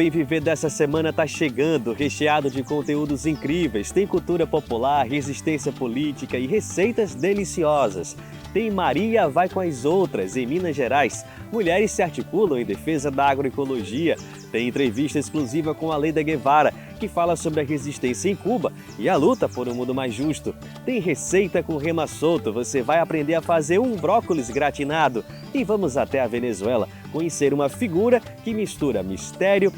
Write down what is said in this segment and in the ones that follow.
Bem Viver dessa semana tá chegando, recheado de conteúdos incríveis. Tem cultura popular, resistência política e receitas deliciosas. Tem Maria vai com as outras, em Minas Gerais. Mulheres se articulam em defesa da agroecologia. Tem entrevista exclusiva com a Leda Guevara, que fala sobre a resistência em Cuba e a luta por um mundo mais justo. Tem receita com Rema Souto, você vai aprender a fazer um brócolis gratinado. E vamos até a Venezuela conhecer uma figura que mistura mistério,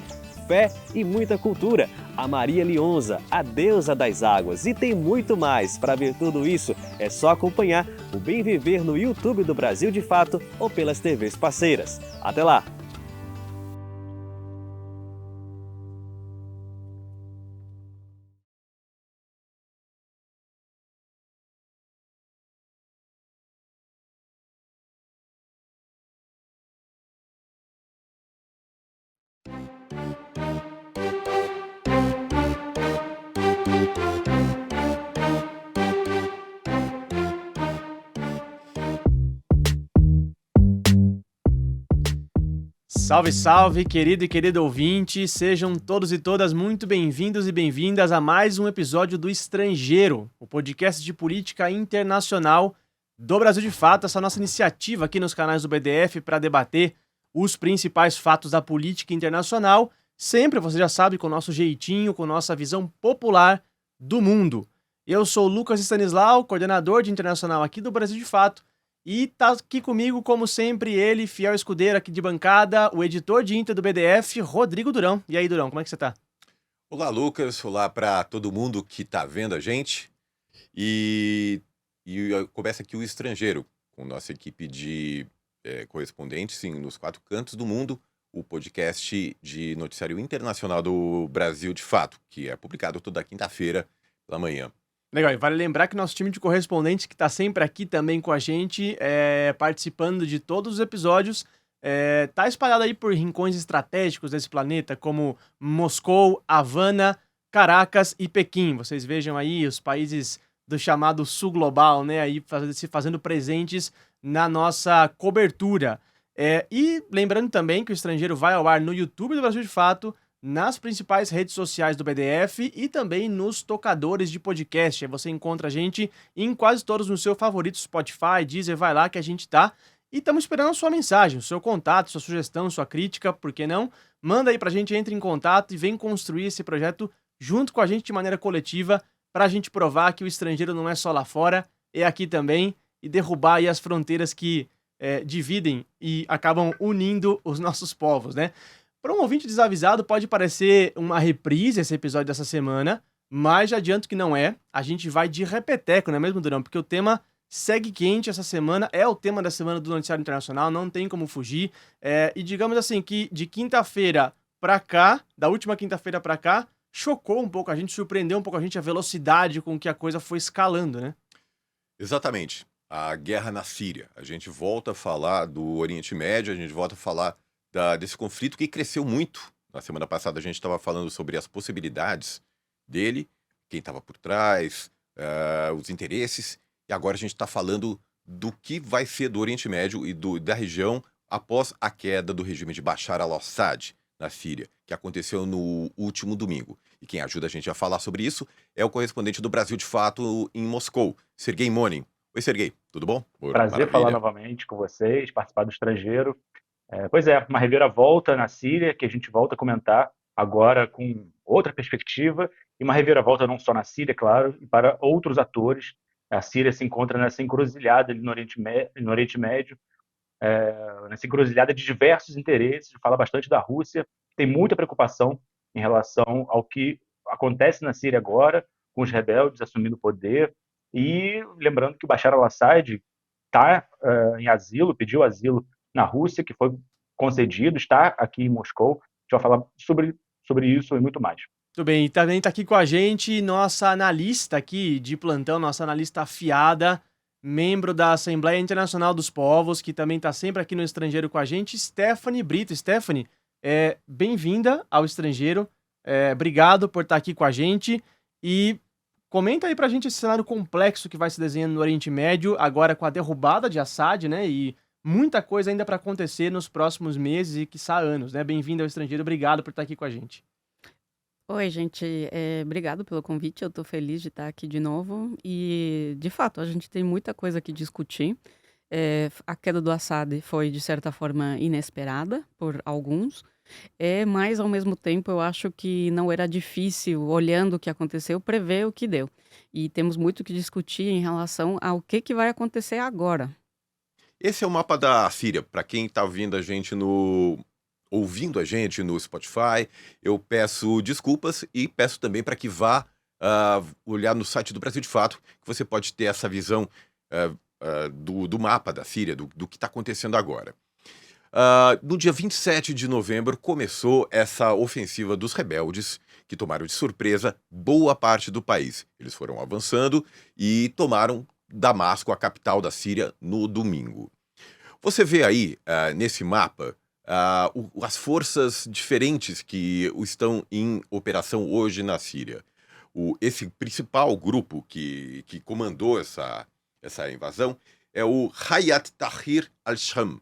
fé e muita cultura. A Maria Lionza, a deusa das águas. E tem muito mais. Para ver tudo isso, é só acompanhar o Bem Viver no YouTube do Brasil de Fato ou pelas TVs parceiras. Até lá! Salve, salve, querido e querido ouvinte, sejam todos e todas muito bem-vindos e bem-vindas a mais um episódio do Estrangeiro, o podcast de política internacional do Brasil de Fato, essa nossa iniciativa aqui nos canais do BDF para debater os principais fatos da política internacional, sempre, você já sabe, com o nosso jeitinho, com nossa visão popular do mundo. Eu sou o Lucas Stanislau, coordenador de internacional aqui do Brasil de Fato, e tá aqui comigo, como sempre, ele, fiel escudeiro aqui de bancada, o editor de Inter do BDF, Rodrigo Durão. E aí, Durão, como é que você tá? Olá, Lucas. Olá para todo mundo que tá vendo a gente. E começa aqui o Estrangeiro, com nossa equipe de correspondentes, sim, nos 4 cantos do mundo, o podcast de noticiário internacional do Brasil de Fato, que é publicado toda quinta-feira pela manhã. Legal, e vale lembrar que nosso time de correspondentes, que está sempre aqui também com a gente, participando de todos os episódios, tá espalhado aí por rincões estratégicos desse planeta, como Moscou, Havana, Caracas e Pequim. Vocês vejam aí os países do chamado Sul Global, né, aí se fazendo presentes na nossa cobertura. E lembrando também que o Estrangeiro vai ao ar no YouTube do Brasil de Fato, nas principais redes sociais do BDF e também nos tocadores de podcast. Aí você encontra a gente em quase todos no seu favorito, Spotify, Deezer, vai lá que a gente tá. E estamos esperando a sua mensagem, o seu contato, sua sugestão, sua crítica, por que não? Manda aí pra gente, entre em contato e vem construir esse projeto junto com a gente de maneira coletiva pra gente provar que o estrangeiro não é só lá fora, é aqui também e derrubar aí as fronteiras que dividem e acabam unindo os nossos povos, né? Para um ouvinte desavisado, pode parecer uma reprise esse episódio dessa semana, mas já adianto que não é. A gente vai de repeteco, não é mesmo, Durão? Porque o tema segue quente essa semana, é o tema da semana do Noticiário Internacional, não tem como fugir. E digamos assim, que de quinta-feira para cá, da última quinta-feira para cá, chocou um pouco a gente, surpreendeu um pouco a gente a velocidade com que a coisa foi escalando, né? Exatamente. A guerra na Síria. A gente volta a falar do Oriente Médio, a gente volta a falar desse conflito que cresceu muito. Na semana passada a gente estava falando sobre as possibilidades dele, quem estava por trás, os interesses, e agora a gente está falando do que vai ser do Oriente Médio e da região após a queda do regime de Bashar al-Assad na Síria, que aconteceu no último domingo. E quem ajuda a gente a falar sobre isso é o correspondente do Brasil de Fato em Moscou, Serguei Monin. Oi, Serguei, tudo bom? Prazer Maravilha. falar novamente com vocês, participar do Estrangeiro. Pois é, uma reviravolta na Síria, que a gente volta a comentar agora com outra perspectiva, e uma reviravolta não só na Síria, claro, e para outros atores. A Síria se encontra nessa encruzilhada ali no Oriente Médio, nessa encruzilhada de diversos interesses, fala bastante da Rússia, tem muita preocupação em relação ao que acontece na Síria agora, com os rebeldes assumindo o poder, e lembrando que o Bashar al-Assad está em asilo, pediu asilo na Rússia, que foi concedido, está aqui em Moscou. A gente vai falar sobre isso e muito mais. Muito bem, e também está aqui com a gente nossa analista aqui de plantão, nossa analista afiada, membro da Assembleia Internacional dos Povos, que também está sempre aqui no Estrangeiro com a gente, Stephanie Brito. Stephanie, bem-vinda ao Estrangeiro, obrigado por estar aqui com a gente e comenta aí pra gente esse cenário complexo que vai se desenhando no Oriente Médio, agora com a derrubada de Assad, né, e muita coisa ainda para acontecer nos próximos meses e, quiçá, anos, né? Bem-vindo ao Estrangeiro, obrigado por estar aqui com a gente. Oi, gente. Obrigado pelo convite. Eu tô feliz de estar aqui de novo. E, de fato, a gente tem muita coisa que discutir. A queda do Assad foi, de certa forma, inesperada por alguns. Mas, ao mesmo tempo, eu acho que não era difícil, olhando o que aconteceu, prever o que deu. E temos muito que discutir em relação ao que vai acontecer agora. Esse é o mapa da Síria. Para quem está ouvindo a gente no Spotify, eu peço desculpas e peço também para que vá olhar no site do Brasil de Fato, que você pode ter essa visão do mapa da Síria, do que está acontecendo agora. No dia 27 de novembro começou essa ofensiva dos rebeldes, que tomaram de surpresa boa parte do país. Eles foram avançando e tomaram Damasco, a capital da Síria, no domingo. Você vê aí, nesse mapa, as forças diferentes que estão em operação hoje na Síria. Esse principal grupo que comandou essa invasão é o Hayat Tahrir al-Sham,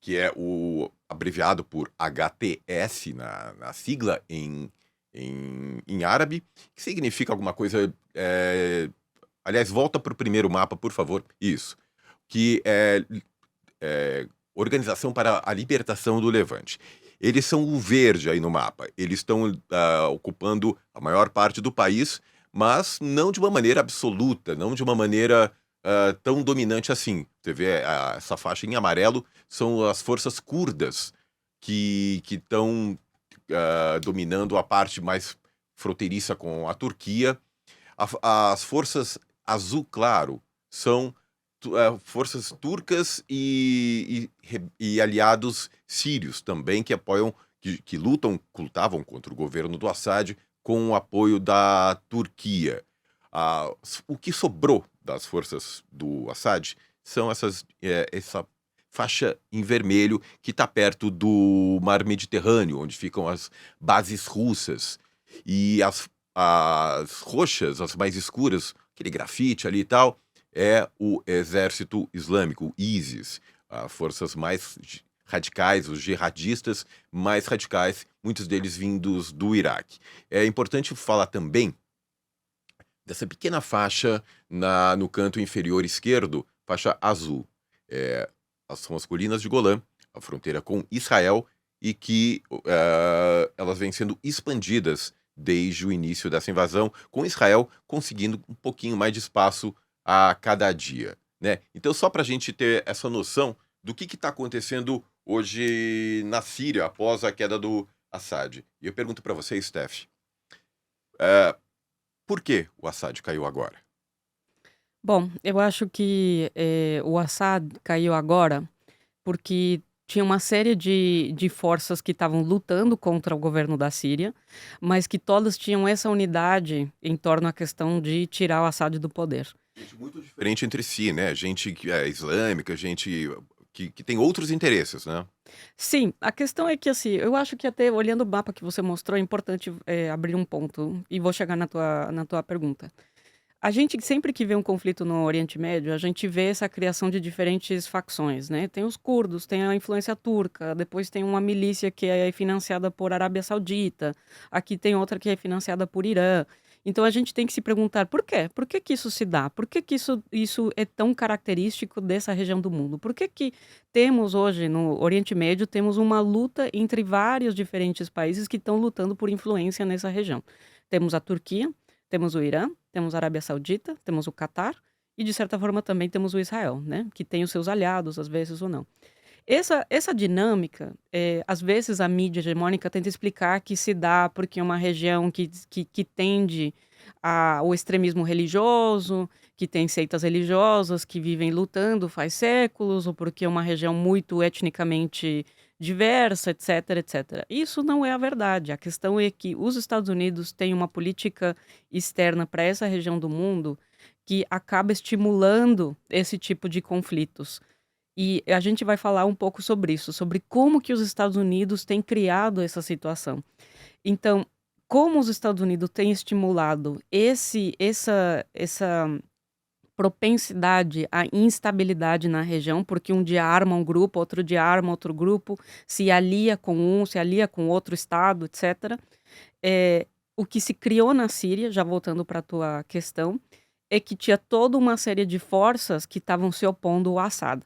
que é o abreviado por HTS na sigla em árabe, que significa alguma coisa. Aliás, volta para o primeiro mapa, por favor. Isso. Que é Organização para a Libertação do Levante. Eles são o verde aí no mapa. Eles estão ocupando a maior parte do país, mas não de uma maneira absoluta, não de uma maneira tão dominante assim. Você vê essa faixa em amarelo, são as forças curdas que estão dominando a parte mais fronteiriça com a Turquia. As forças azul claro são forças turcas e aliados sírios também que apoiam, que lutavam contra o governo do Assad com o apoio da Turquia. O que sobrou das forças do Assad são essa faixa em vermelho que está perto do Mar Mediterrâneo, onde ficam as bases russas. E as roxas, as mais escuras, aquele grafite ali e tal, é o Exército Islâmico, o ISIS, as forças mais radicais, os jihadistas mais radicais, muitos deles vindos do Iraque. É importante falar também dessa pequena faixa no canto inferior esquerdo, faixa azul. São as colinas de Golã, a fronteira com Israel, e que elas vêm sendo expandidas desde o início dessa invasão, com Israel conseguindo um pouquinho mais de espaço a cada dia, né? Então, só para a gente ter essa noção do que está acontecendo hoje na Síria após a queda do Assad. E eu pergunto para você, Steph, por que o Assad caiu agora? Bom, eu acho que o Assad caiu agora porque tinha uma série de forças que estavam lutando contra o governo da Síria, mas que todas tinham essa unidade em torno à questão de tirar o Assad do poder. Gente muito diferente entre si, né? Gente que é islâmica, gente que tem outros interesses, né? Sim, a questão é que, assim, eu acho que até olhando o mapa que você mostrou, é importante abrir um ponto, e vou chegar na tua pergunta. A gente sempre que vê um conflito no Oriente Médio, a gente vê essa criação de diferentes facções, né? Tem os curdos, tem a influência turca, depois tem uma milícia que é financiada por Arábia Saudita, aqui tem outra que é financiada por Irã. Então a gente tem que se perguntar por quê? Por que que isso se dá? Por que que isso é tão característico dessa região do mundo? Por que que temos hoje no Oriente Médio, temos uma luta entre vários diferentes países que estão lutando por influência nessa região? Temos a Turquia, temos o Irã, temos a Arábia Saudita, temos o Catar e, de certa forma, também temos o Israel, né? Que tem os seus aliados, às vezes ou não. Essa dinâmica, às vezes a mídia hegemônica tenta explicar que se dá porque é uma região que tende ao extremismo religioso, que tem seitas religiosas que vivem lutando faz séculos, ou porque é uma região muito etnicamente diversa, etc, etc. Isso não é a verdade. A questão é que os Estados Unidos têm uma política externa para essa região do mundo que acaba estimulando esse tipo de conflitos. E a gente vai falar um pouco sobre isso, sobre como que os Estados Unidos têm criado essa situação. Então, como os Estados Unidos têm estimulado essa propensidade à instabilidade na região, porque um dia arma um grupo, outro dia arma outro grupo, se alia com um, se alia com outro estado, etc. O que se criou na Síria, já voltando para a tua questão, é que tinha toda uma série de forças que estavam se opondo ao Assad.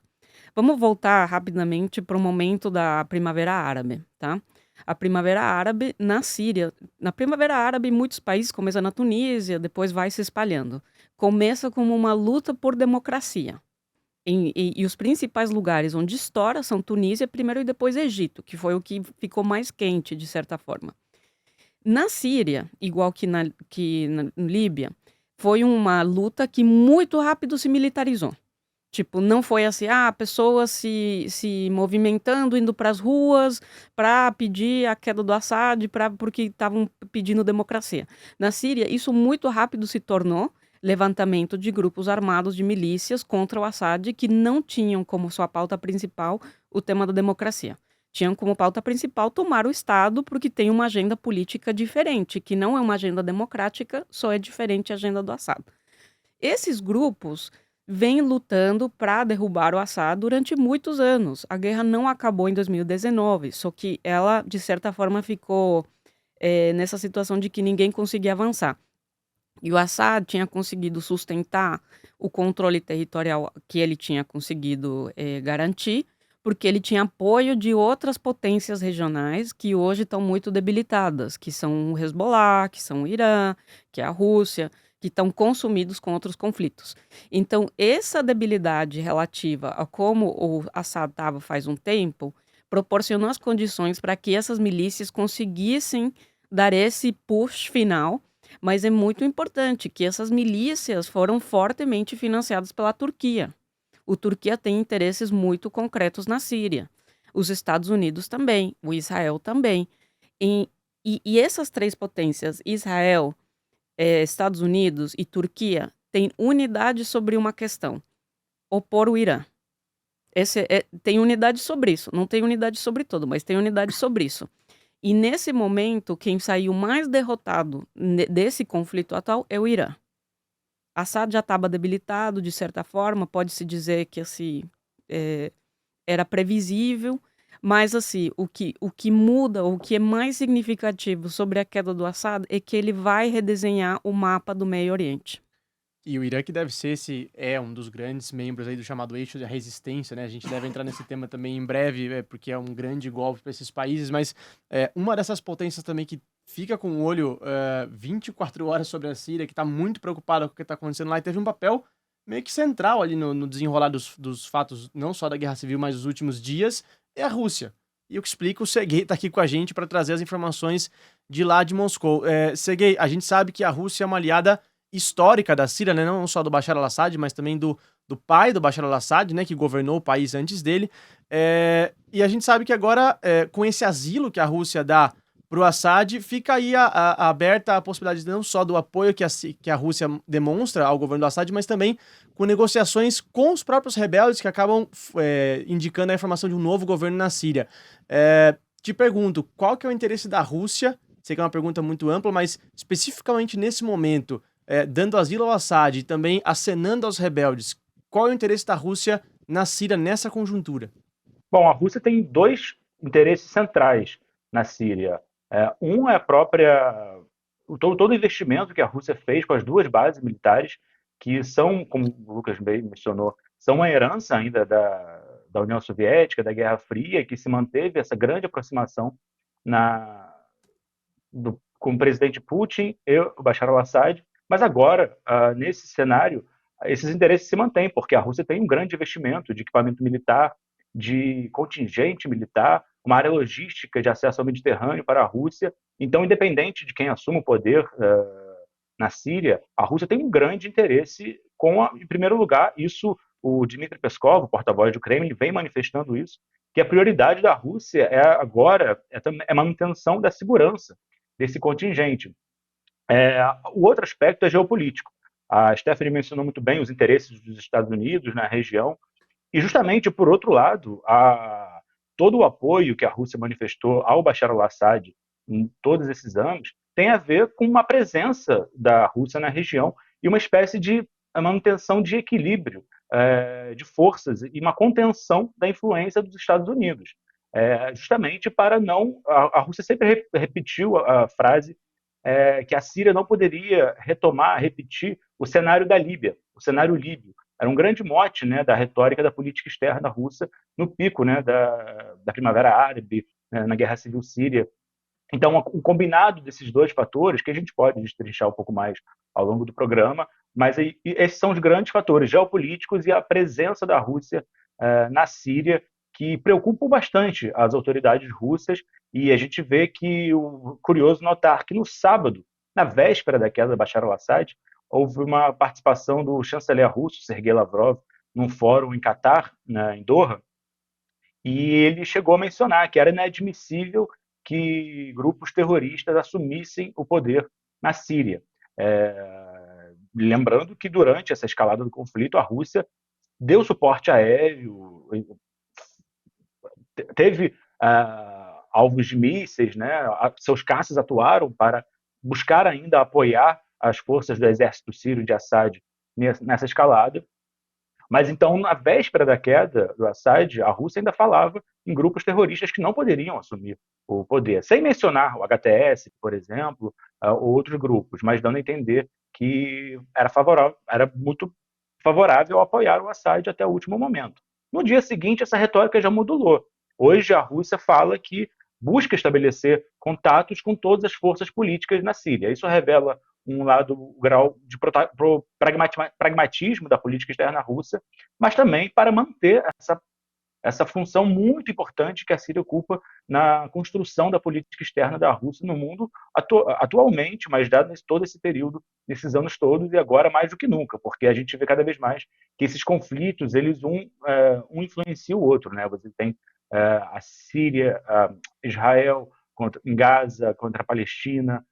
Vamos voltar rapidamente para o momento da Primavera Árabe, tá? A Primavera Árabe na Síria. Na Primavera Árabe, muitos países, começa na Tunísia, depois vai se espalhando. Começa como uma luta por democracia. E os principais lugares onde estoura são Tunísia primeiro e depois Egito, que foi o que ficou mais quente, de certa forma. Na Síria, igual que na Líbia, foi uma luta que muito rápido se militarizou. Tipo, não foi assim, pessoas se movimentando, indo para as ruas para pedir a queda do Assad, porque estavam pedindo democracia. Na Síria, isso muito rápido se tornou levantamento de grupos armados de milícias contra o Assad, que não tinham como sua pauta principal o tema da democracia. Tinham como pauta principal tomar o Estado, porque tem uma agenda política diferente, que não é uma agenda democrática, só é diferente a agenda do Assad. Esses grupos vêm lutando para derrubar o Assad durante muitos anos. A guerra não acabou em 2019, só que ela, de certa forma, ficou nessa situação de que ninguém conseguia avançar. E o Assad tinha conseguido sustentar o controle territorial que ele tinha conseguido garantir, porque ele tinha apoio de outras potências regionais que hoje estão muito debilitadas, que são o Hezbollah, que são o Irã, que é a Rússia, que estão consumidos com outros conflitos. Então, essa debilidade relativa a como o Assad estava faz um tempo, proporcionou as condições para que essas milícias conseguissem dar esse push final, mas é muito importante que essas milícias foram fortemente financiadas pela Turquia. A Turquia tem interesses muito concretos na Síria. Os Estados Unidos também, o Israel também. E essas três potências, Israel, Estados Unidos e Turquia, têm unidade sobre uma questão: opor o Irã. Tem unidade sobre isso. Não tem unidade sobre tudo, mas tem unidade sobre isso. E nesse momento, quem saiu mais derrotado desse conflito atual é o Irã. Assad já estava debilitado, de certa forma, pode-se dizer que assim, era previsível, mas assim, o que muda, o que é mais significativo sobre a queda do Assad é que ele vai redesenhar o mapa do Meio Oriente. E o Irã que deve ser um dos grandes membros aí do chamado eixo da resistência, né? A gente deve entrar nesse tema também em breve, porque é um grande golpe para esses países, mas uma dessas potências também que fica com o olho 24 horas sobre a Síria, que está muito preocupada com o que está acontecendo lá, e teve um papel meio que central ali no desenrolar dos fatos, não só da Guerra Civil, mas dos últimos dias, é a Rússia. E o que explica, o Serguei está aqui com a gente para trazer as informações de lá de Moscou. Serguei, a gente sabe que a Rússia é uma aliada histórica da Síria, né? Não só do Bashar al-Assad, mas também do pai do Bashar al-Assad, né? Que governou o país antes dele. E a gente sabe que agora, com esse asilo que a Rússia dá para o Assad, fica aí aberta a possibilidade não só do apoio que a Rússia demonstra ao governo do Assad, mas também com negociações com os próprios rebeldes que acabam indicando a formação de um novo governo na Síria. Te pergunto, qual que é o interesse da Rússia? Sei que é uma pergunta muito ampla, mas especificamente nesse momento, dando asilo ao Assad e também acenando aos rebeldes, qual é o interesse da Rússia na Síria nessa conjuntura? Bom, a Rússia tem dois interesses centrais na Síria. Um é todo o investimento que a Rússia fez com as duas bases militares, que são, como o Lucas bem mencionou, são uma herança ainda da União Soviética, da Guerra Fria, que se manteve essa grande aproximação com o presidente Putin e o Bashar al-Assad. Mas agora, nesse cenário, esses interesses se mantêm, porque a Rússia tem um grande investimento de equipamento militar, de contingente militar, uma área logística de acesso ao Mediterrâneo para a Rússia. Então, independente de quem assuma o poder na Síria, a Rússia tem um grande interesse em primeiro lugar, isso o Dmitry Peskov, o porta-voz do Kremlin, vem manifestando isso, que a prioridade da Rússia agora é a manutenção da segurança desse contingente. O outro aspecto é geopolítico. A Stephanie mencionou muito bem os interesses dos Estados Unidos na região, e justamente, por outro lado, todo o apoio que a Rússia manifestou ao Bashar al-Assad em todos esses anos tem a ver com uma presença da Rússia na região e uma espécie de a manutenção de equilíbrio de forças e uma contenção da influência dos Estados Unidos. Justamente para não. A Rússia sempre repetiu a frase que a Síria não poderia repetir o cenário da Líbia, o cenário líbio. Era um grande mote, né, da retórica da política externa russa no pico, né, da Primavera Árabe, né, na Guerra Civil Síria. Então, o combinado desses dois fatores, que a gente pode destrinchar um pouco mais ao longo do programa, mas esses são os grandes fatores geopolíticos e a presença da Rússia na Síria, que preocupam bastante as autoridades russas, e a gente vê que, curioso notar que no sábado, na véspera da queda de Bashar al-Assad, houve uma participação do chanceler russo, Sergei Lavrov, num fórum em Catar, né, em Doha, e ele chegou a mencionar que era inadmissível que grupos terroristas assumissem o poder na Síria. Lembrando que durante essa escalada do conflito, a Rússia deu suporte aéreo, teve alvos de mísseis, né? Seus caças atuaram para buscar ainda apoiar as forças do exército sírio de Assad nessa escalada. Mas então, na véspera da queda do Assad, a Rússia ainda falava em grupos terroristas que não poderiam assumir o poder, sem mencionar o HTS, por exemplo, ou outros grupos, mas dando a entender que era muito favorável a apoiar o Assad até o último momento. No dia seguinte, essa retórica já modulou. Hoje, a Rússia fala que busca estabelecer contatos com todas as forças políticas na Síria. Isso revela um grau de pragmatismo da política externa russa, mas também para manter essa função muito importante que a Síria ocupa na construção da política externa da Rússia no mundo atualmente, mas dado todo esse período, nesses anos todos, e agora mais do que nunca, porque a gente vê cada vez mais que esses conflitos, eles um influencia o outro, né? Você tem a Síria, Israel em Gaza contra a Palestina,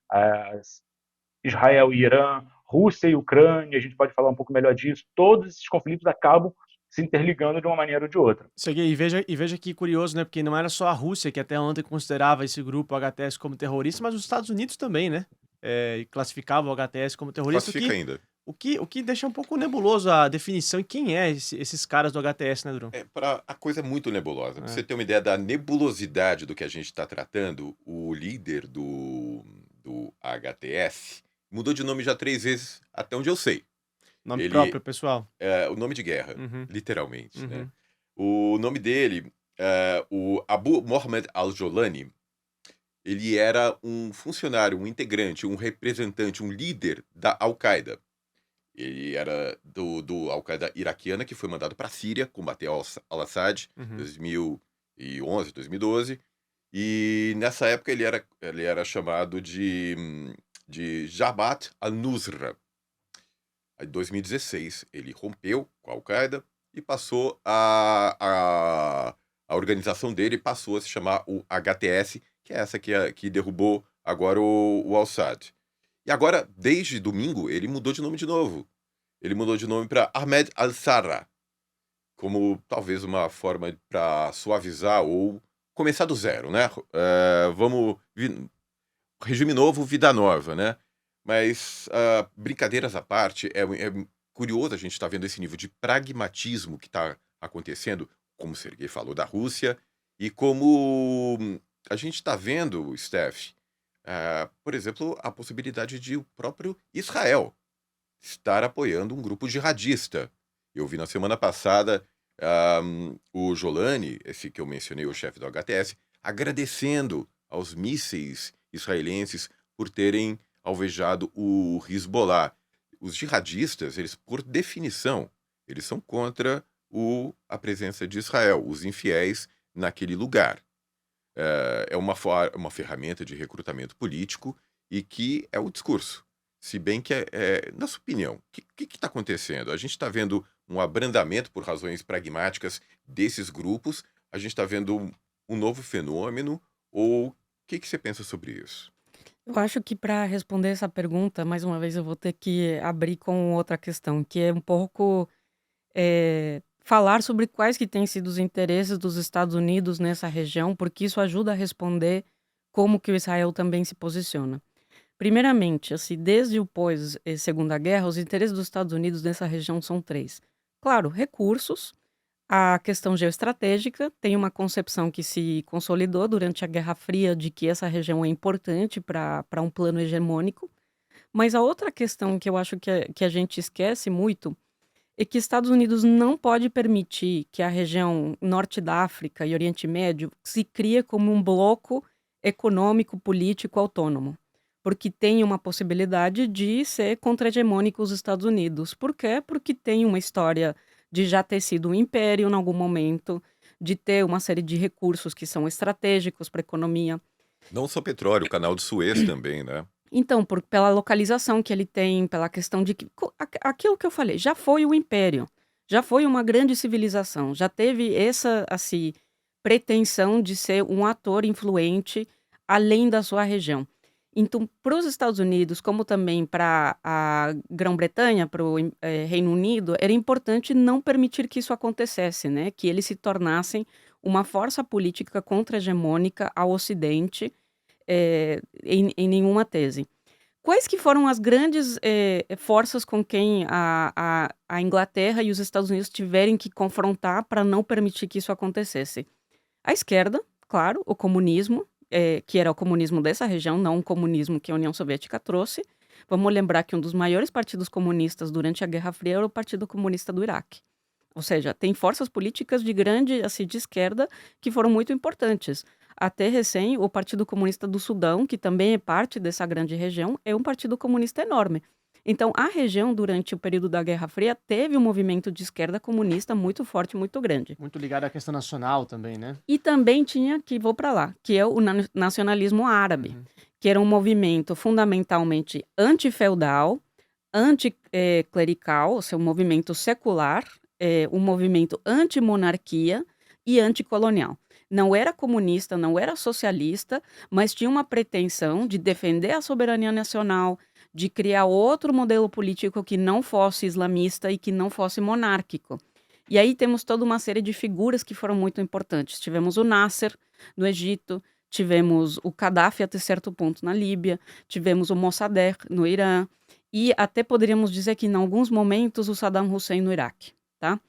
Israel e Irã, Rússia e Ucrânia, a gente pode falar um pouco melhor disso. Todos esses conflitos acabam se interligando de uma maneira ou de outra. Serguei, e veja que curioso, né? Porque não era só a Rússia que até ontem considerava esse grupo HTS como terrorista, mas os Estados Unidos também, né? E classificava o HTS como terrorista. Classifica ainda. O que deixa um pouco nebuloso a definição e quem é esses caras do HTS, né, Duran? A coisa é muito nebulosa. Pra você ter uma ideia da nebulosidade do que a gente está tratando, o líder do HTS mudou de nome já 3 vezes, até onde eu sei. Nome próprio, pessoal. O nome de guerra, Uhum. literalmente. Uhum. Né? O nome dele, o Abu Mohammed al-Jolani, ele era um funcionário, um integrante, um representante, um líder da Al-Qaeda. Ele era do Al-Qaeda iraquiana, que foi mandado para a Síria combater al-Assad em 2011, 2012. E nessa época ele era chamado de Jabhat al-Nusra. Em 2016 ele rompeu com a Al-Qaeda e passou a organização dele passou a se chamar o HTS, que é essa que derrubou agora o Assad. E agora, desde domingo, ele mudou de nome de novo. Ele mudou de nome para Ahmed al-Sarraj, como talvez uma forma para suavizar ou começar do zero, né? Regime novo, vida nova, né? Mas, brincadeiras à parte, é curioso a gente estar vendo esse nível de pragmatismo que está acontecendo, como o Serguei falou, da Rússia, e como a gente está vendo, Steph, por exemplo, a possibilidade de o próprio Israel estar apoiando um grupo jihadista. Eu vi na semana passada o Jolani, esse que eu mencionei, o chefe do HTS, agradecendo aos mísseis israelenses por terem alvejado o Hezbollah. Os jihadistas, eles, por definição, eles são contra a presença de Israel, os infiéis naquele lugar. É uma ferramenta de recrutamento político e que é o discurso. Se bem que, na sua opinião, o que está acontecendo? A gente está vendo um abrandamento por razões pragmáticas desses grupos? A gente está vendo um novo fenômeno? Ou o que você pensa sobre isso? Eu acho que para responder essa pergunta, mais uma vez eu vou ter que abrir com outra questão, que é um pouco falar sobre quais que têm sido os interesses dos Estados Unidos nessa região, porque isso ajuda a responder como que o Israel também se posiciona. Primeiramente, assim, desde o pós-Segunda Guerra, os interesses dos Estados Unidos nessa região são três. Claro, recursos, a questão geoestratégica, tem uma concepção que se consolidou durante a Guerra Fria de que essa região é importante para um plano hegemônico, mas a outra questão que eu acho que a gente esquece muito é que Estados Unidos não pode permitir que a região norte da África e Oriente Médio se crie como um bloco econômico, político autônomo, porque tem uma possibilidade de ser contra-hegemônico os Estados Unidos. Por quê? Porque tem uma história de já ter sido um império em algum momento, de ter uma série de recursos que são estratégicos para a economia. Não só petróleo, o canal de Suez também, né? Então, pela localização que ele tem, pela questão de que aquilo que eu falei, já foi o império, já foi uma grande civilização, já teve essa assim, pretensão de ser um ator influente além da sua região. Então, para os Estados Unidos, como também para a Grã-Bretanha, para o Reino Unido, era importante não permitir que isso acontecesse, né? Que eles se tornassem uma força política contra-hegemônica ao Ocidente, em nenhuma tese. Quais que foram as grandes forças com quem a Inglaterra e os Estados Unidos tiverem que confrontar para não permitir que isso acontecesse? A esquerda, claro, o comunismo, que era o comunismo dessa região, não o comunismo que a União Soviética trouxe. Vamos lembrar que um dos maiores partidos comunistas durante a Guerra Fria era o Partido Comunista do Iraque. Ou seja, tem forças políticas de grande, assim, de esquerda que foram muito importantes. Até recém, o Partido Comunista do Sudão, que também é parte dessa grande região, é um partido comunista enorme. Então, a região, durante o período da Guerra Fria, teve um movimento de esquerda comunista muito forte, muito grande. Muito ligado à questão nacional também, né? E também tinha, que vou para lá, que é o nacionalismo árabe, que era um movimento fundamentalmente antifeudal, anticlerical, ou seja, um movimento secular, um movimento antimonarquia e anticolonial. Não era comunista, não era socialista, mas tinha uma pretensão de defender a soberania nacional, de criar outro modelo político que não fosse islamista e que não fosse monárquico. E aí temos toda uma série de figuras que foram muito importantes. Tivemos o Nasser, no Egito, tivemos o Gaddafi até certo ponto na Líbia, tivemos o Mossadegh no Irã e até poderíamos dizer que em alguns momentos o Saddam Hussein no Iraque, tá?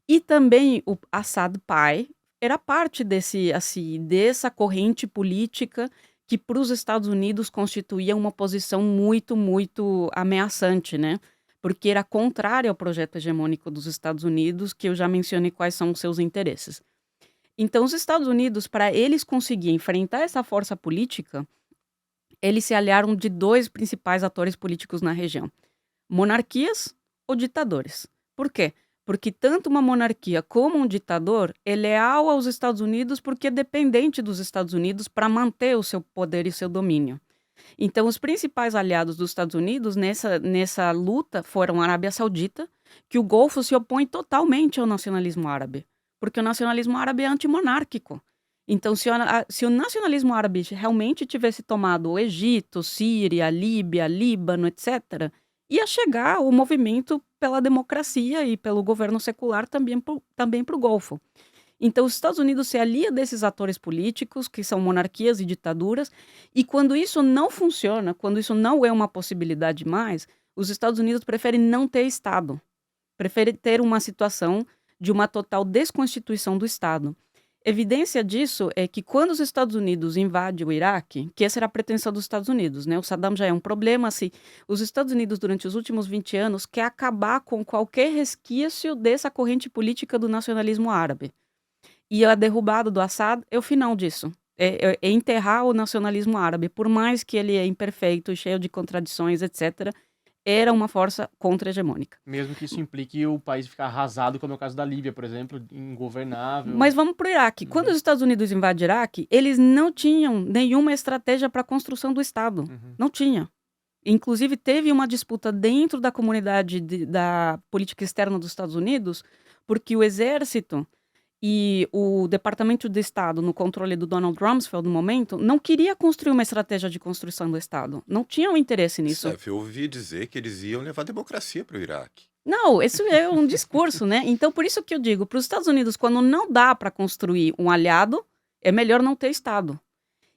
E também o Assad pai era parte dessa corrente política que para os Estados Unidos constituía uma posição muito, muito ameaçante, né? Porque era contrária ao projeto hegemônico dos Estados Unidos, que eu já mencionei quais são os seus interesses. Então, os Estados Unidos, para eles conseguirem enfrentar essa força política, eles se aliaram de dois principais atores políticos na região: monarquias ou ditadores. Por quê? Porque tanto uma monarquia como um ditador é leal aos Estados Unidos porque é dependente dos Estados Unidos para manter o seu poder e o seu domínio. Então, os principais aliados dos Estados Unidos nessa luta foram a Arábia Saudita, que o Golfo se opõe totalmente ao nacionalismo árabe, porque o nacionalismo árabe é antimonárquico. Então, se o nacionalismo árabe realmente tivesse tomado o Egito, Síria, Líbia, Líbano, etc., ia chegar o movimento pela democracia e pelo governo secular também para o Golfo. Então, os Estados Unidos se alia desses atores políticos, que são monarquias e ditaduras, e quando isso não funciona, quando isso não é uma possibilidade mais, os Estados Unidos preferem não ter Estado, preferem ter uma situação de uma total desconstituição do Estado. Evidência disso é que quando os Estados Unidos invadem o Iraque, que essa era a pretensão dos Estados Unidos, né? O Saddam já é um problema, assim, os Estados Unidos durante os últimos 20 anos quer acabar com qualquer resquício dessa corrente política do nacionalismo árabe. E a derrubada do Assad é o final disso. É enterrar o nacionalismo árabe. Por mais que ele é imperfeito, cheio de contradições, etc., era uma força contra-hegemônica. Mesmo que isso implique o país ficar arrasado, como é o caso da Líbia, por exemplo, ingovernável. Mas vamos para o Iraque. Quando os Estados Unidos invadem o Iraque, eles não tinham nenhuma estratégia para a construção do Estado. Não tinha. Inclusive, teve uma disputa dentro da comunidade da política externa dos Estados Unidos, porque o exército e o Departamento de Estado, no controle do Donald Rumsfeld no momento, não queria construir uma estratégia de construção do Estado. Não tinham interesse nisso. Eu ouvi dizer que eles iam levar democracia para o Iraque. Não, isso é um discurso, né? Então, por isso que eu digo, para os Estados Unidos, quando não dá para construir um aliado, é melhor não ter Estado.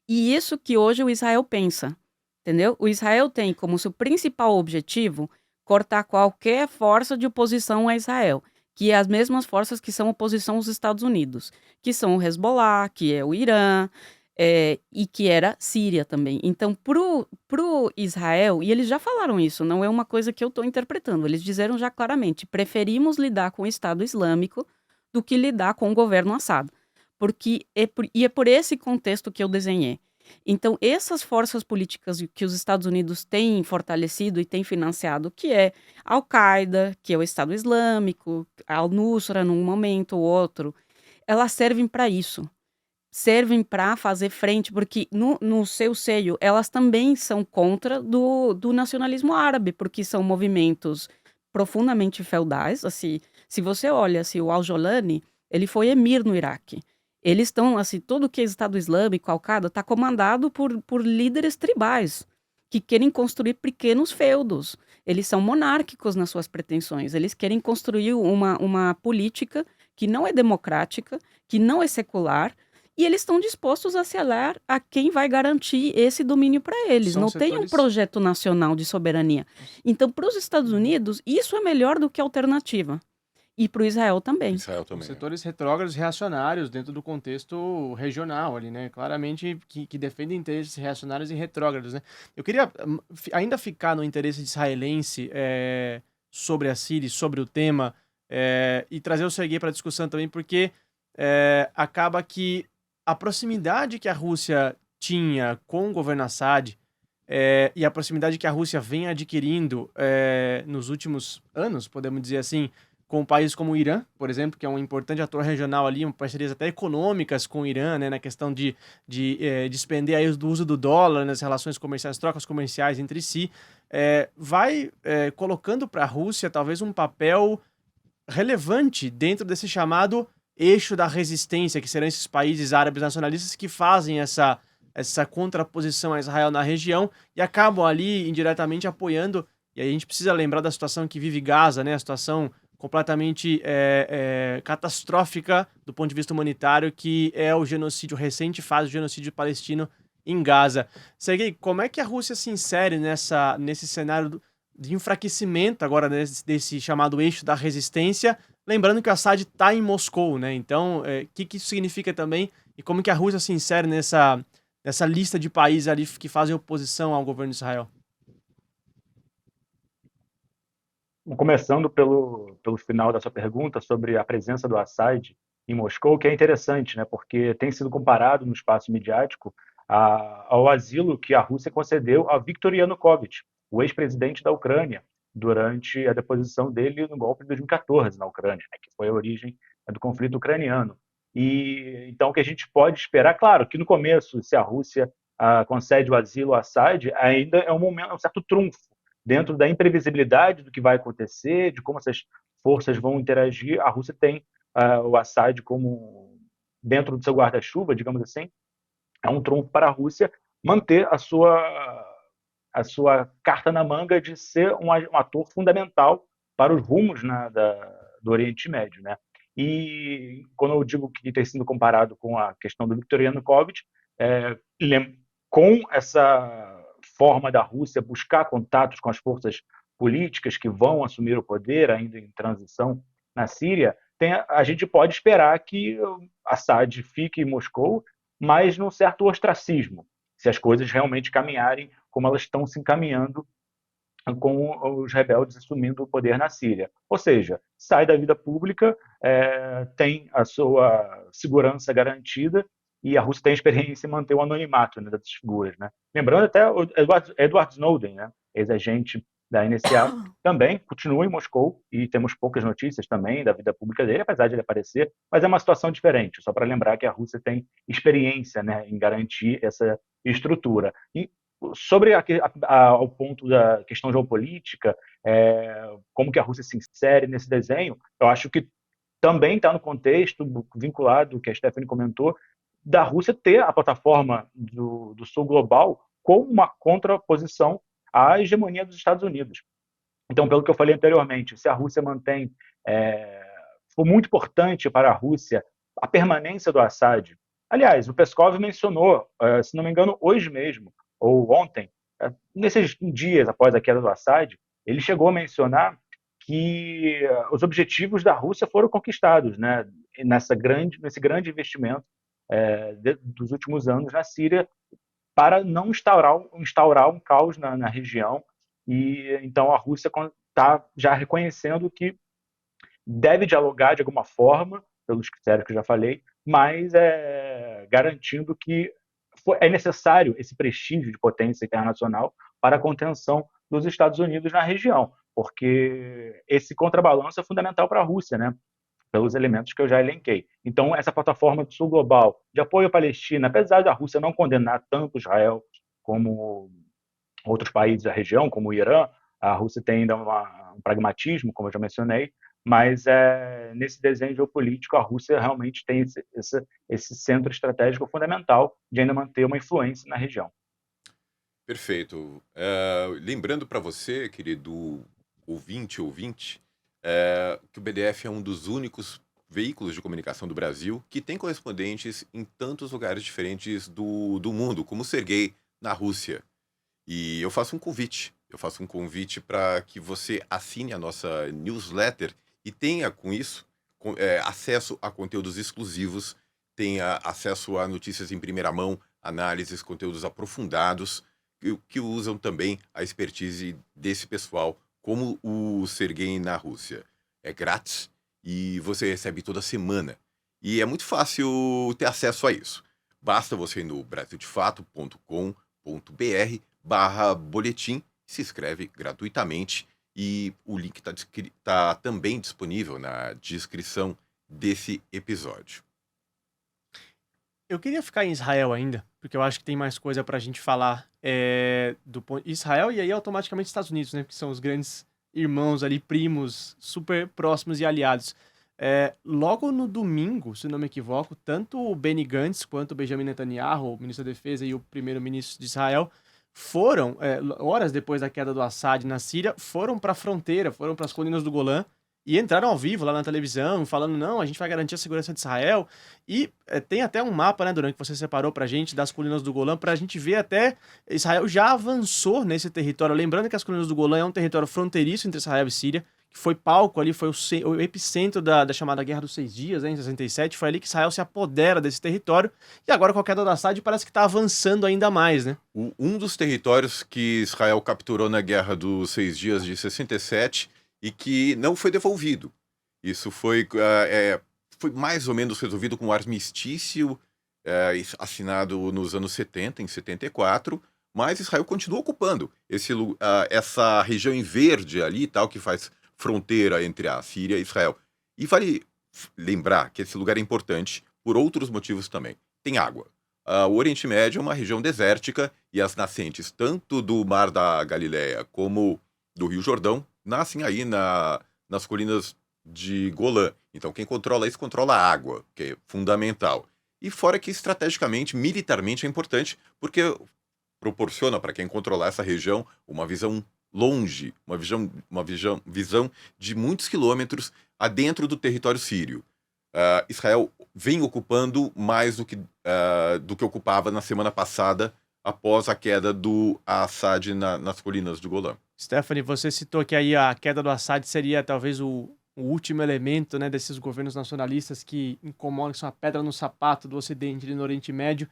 E isso que hoje o Israel pensa. entendeu? O Israel tem como seu principal objetivo cortar qualquer força de oposição a Israel, que é as mesmas forças que são oposição aos Estados Unidos, que são o Hezbollah, que é o Irã, e que era Síria também. Então, pro Israel, e eles já falaram isso, não é uma coisa que eu estou interpretando, eles disseram já claramente, preferimos lidar com o Estado Islâmico do que lidar com o governo Assad, porque é por esse contexto que eu desenhei. Então, essas forças políticas que os Estados Unidos têm fortalecido e têm financiado, que é a Al-Qaeda, que é o Estado Islâmico, a Al-Nusra num momento ou outro, elas servem para isso. Servem para fazer frente, porque no seu seio, elas também são contra do nacionalismo árabe, porque são movimentos profundamente feudais. Assim, se você olha assim, o Al-Jolani, ele foi emir no Iraque. Eles estão, assim, todo que é Estado Islâmico, Al-Qaeda, está comandado por líderes tribais, que querem construir pequenos feudos. Eles são monárquicos nas suas pretensões. Eles querem construir uma política que não é democrática, que não é secular, e eles estão dispostos a se aliar a quem vai garantir esse domínio para eles. São Não tem um setores. projeto nacional de soberania. Então, para os Estados Unidos, isso é melhor do que alternativa. E para o Israel também. Israel São também. setores retrógrados reacionários dentro do contexto regional ali, né? Claramente que defendem interesses reacionários e retrógrados, né? Eu queria ainda ficar no interesse israelense sobre a Síria, sobre o tema, e trazer o Serguei para a discussão também, porque acaba que a proximidade que a Rússia tinha com o governo Assad e a proximidade que a Rússia vem adquirindo nos últimos anos, podemos dizer assim, com países como o Irã, por exemplo, que é um importante ator regional ali, parcerias até econômicas com o Irã, né, na questão de despender aí do uso do dólar nas relações comerciais, trocas comerciais entre si, vai colocando para a Rússia talvez um papel relevante dentro desse chamado eixo da resistência, que serão esses países árabes nacionalistas que fazem essa contraposição a Israel na região e acabam ali indiretamente apoiando. E aí a gente precisa lembrar da situação que vive Gaza, né? A situação completamente catastrófica do ponto de vista humanitário, que é o genocídio recente, faz o genocídio palestino em Gaza. Serguei, como é que a Rússia se insere nesse cenário de enfraquecimento agora desse chamado eixo da resistência? Lembrando que o Assad está em Moscou, né? Então, o que isso significa também e como que a Rússia se insere nessa lista de países ali que fazem oposição ao governo de Israel? Começando pelo final da sua pergunta sobre a presença do Assad em Moscou, que é interessante, né, porque tem sido comparado no espaço midiático ao asilo que a Rússia concedeu a Viktor Yanukovych, o ex-presidente da Ucrânia, durante a deposição dele no golpe de 2014 na Ucrânia, né, que foi a origem do conflito ucraniano. E então o que a gente pode esperar, claro, que no começo, se a Rússia concede o asilo ao Assad, ainda é um certo trunfo dentro da imprevisibilidade do que vai acontecer, de como essas forças vão interagir. A Rússia tem o Assad como dentro do seu guarda-chuva, digamos assim, é um trunfo para a Rússia manter a sua carta na manga de ser um ator fundamental para os rumos, né, do Oriente Médio, né? E quando eu digo que tem sido comparado com a questão do Viktor Yanukovych, com essa forma da Rússia buscar contatos com as forças políticas que vão assumir o poder ainda em transição na Síria, a gente pode esperar que Assad fique em Moscou, mas num certo ostracismo, se as coisas realmente caminharem como elas estão se encaminhando com os rebeldes assumindo o poder na Síria. Ou seja, sai da vida pública, tem a sua segurança garantida, e a Rússia tem experiência em manter o anonimato, né, dessas figuras, né? Lembrando até o Edward Snowden, né, ex-agente da NSA, também continua em Moscou, e temos poucas notícias também da vida pública dele, apesar de ele aparecer, mas é uma situação diferente, só para lembrar que a Rússia tem experiência, né, em garantir essa estrutura. E sobre o ponto da questão geopolítica, como que a Rússia se insere nesse desenho, eu acho que também está no contexto vinculado, que a Stephanie comentou, da Rússia ter a plataforma do Sul Global como uma contraposição à hegemonia dos Estados Unidos. Então, pelo que eu falei anteriormente, se a Rússia mantém, foi muito importante para a Rússia a permanência do Assad. Aliás, o Peskov mencionou, se não me engano, hoje mesmo, ou ontem, nesses dias após a queda do Assad, ele chegou a mencionar que os objetivos da Rússia foram conquistados, né, nesse grande investimento dos últimos anos na Síria para não instaurar um caos na região. E então a Rússia está já reconhecendo que deve dialogar de alguma forma, pelos critérios que eu já falei, mas garantindo que é necessário esse prestígio de potência internacional para a contenção dos Estados Unidos na região, porque esse contrabalanço é fundamental para a Rússia, né? Pelos elementos que eu já elenquei. Então, essa plataforma do Sul Global de apoio à Palestina, apesar da Rússia não condenar tanto Israel como outros países da região, como o Irã, a Rússia tem ainda um pragmatismo, como eu já mencionei, mas nesse desenho geopolítico a Rússia realmente tem esse centro estratégico fundamental de ainda manter uma influência na região. Perfeito. Lembrando para você, querido ouvinte, que o BDF é um dos únicos veículos de comunicação do Brasil que tem correspondentes em tantos lugares diferentes do mundo, como o Serguei, na Rússia. E eu faço um convite para que você assine a nossa newsletter e tenha, com isso, acesso a conteúdos exclusivos, tenha acesso a notícias em primeira mão, análises, conteúdos aprofundados, que usam também a expertise desse pessoal, como o Serguei na Rússia. É grátis e você recebe toda semana. E é muito fácil ter acesso a isso. Basta você ir no brasildefato.com.br/boletim, se inscreve gratuitamente e o link está também disponível na descrição desse episódio. Eu queria ficar em Israel ainda, porque eu acho que tem mais coisa pra gente falar do Israel e aí automaticamente Estados Unidos, né? Que são os grandes irmãos ali, primos, super próximos e aliados. Logo no domingo, se não me equivoco, tanto o Benny Gantz quanto o Benjamin Netanyahu, o ministro da Defesa e o primeiro-ministro de Israel, foram, horas depois da queda do Assad na Síria, foram para a fronteira, foram para as colinas do Golã e entraram ao vivo lá na televisão, falando, não, a gente vai garantir a segurança de Israel. E tem até um mapa, né, Duran, que você separou pra gente, das colinas do Golã, pra gente ver até Israel já avançou nesse território. Lembrando que as colinas do Golã é um território fronteiriço entre Israel e Síria, que foi palco ali, foi o epicentro da chamada Guerra dos 6 Dias, né, em 67, foi ali que Israel se apodera desse território, e agora com a queda do Assad parece que está avançando ainda mais, né? Um dos territórios que Israel capturou na Guerra dos 6 Dias de 67 e que não foi devolvido. Isso foi mais ou menos resolvido com um armistício assinado nos anos 70, em 74, mas Israel continua ocupando essa região em verde ali, tal, que faz fronteira entre a Síria e Israel. E vale lembrar que esse lugar é importante por outros motivos também. Tem água. O Oriente Médio é uma região desértica e as nascentes tanto do Mar da Galileia como do Rio Jordão nascem aí nas colinas de Golã. Então quem controla isso controla a água, que é fundamental. E fora que estrategicamente, militarmente é importante, porque proporciona para quem controlar essa região uma visão longe, uma visão de muitos quilômetros adentro do território sírio. Israel vem ocupando mais do que ocupava na semana passada, após a queda do Assad nas colinas do Golã. Stephanie, você citou que aí a queda do Assad seria talvez o último elemento, né, desses governos nacionalistas que incomodam, que são a pedra no sapato do Ocidente ali no Oriente Médio.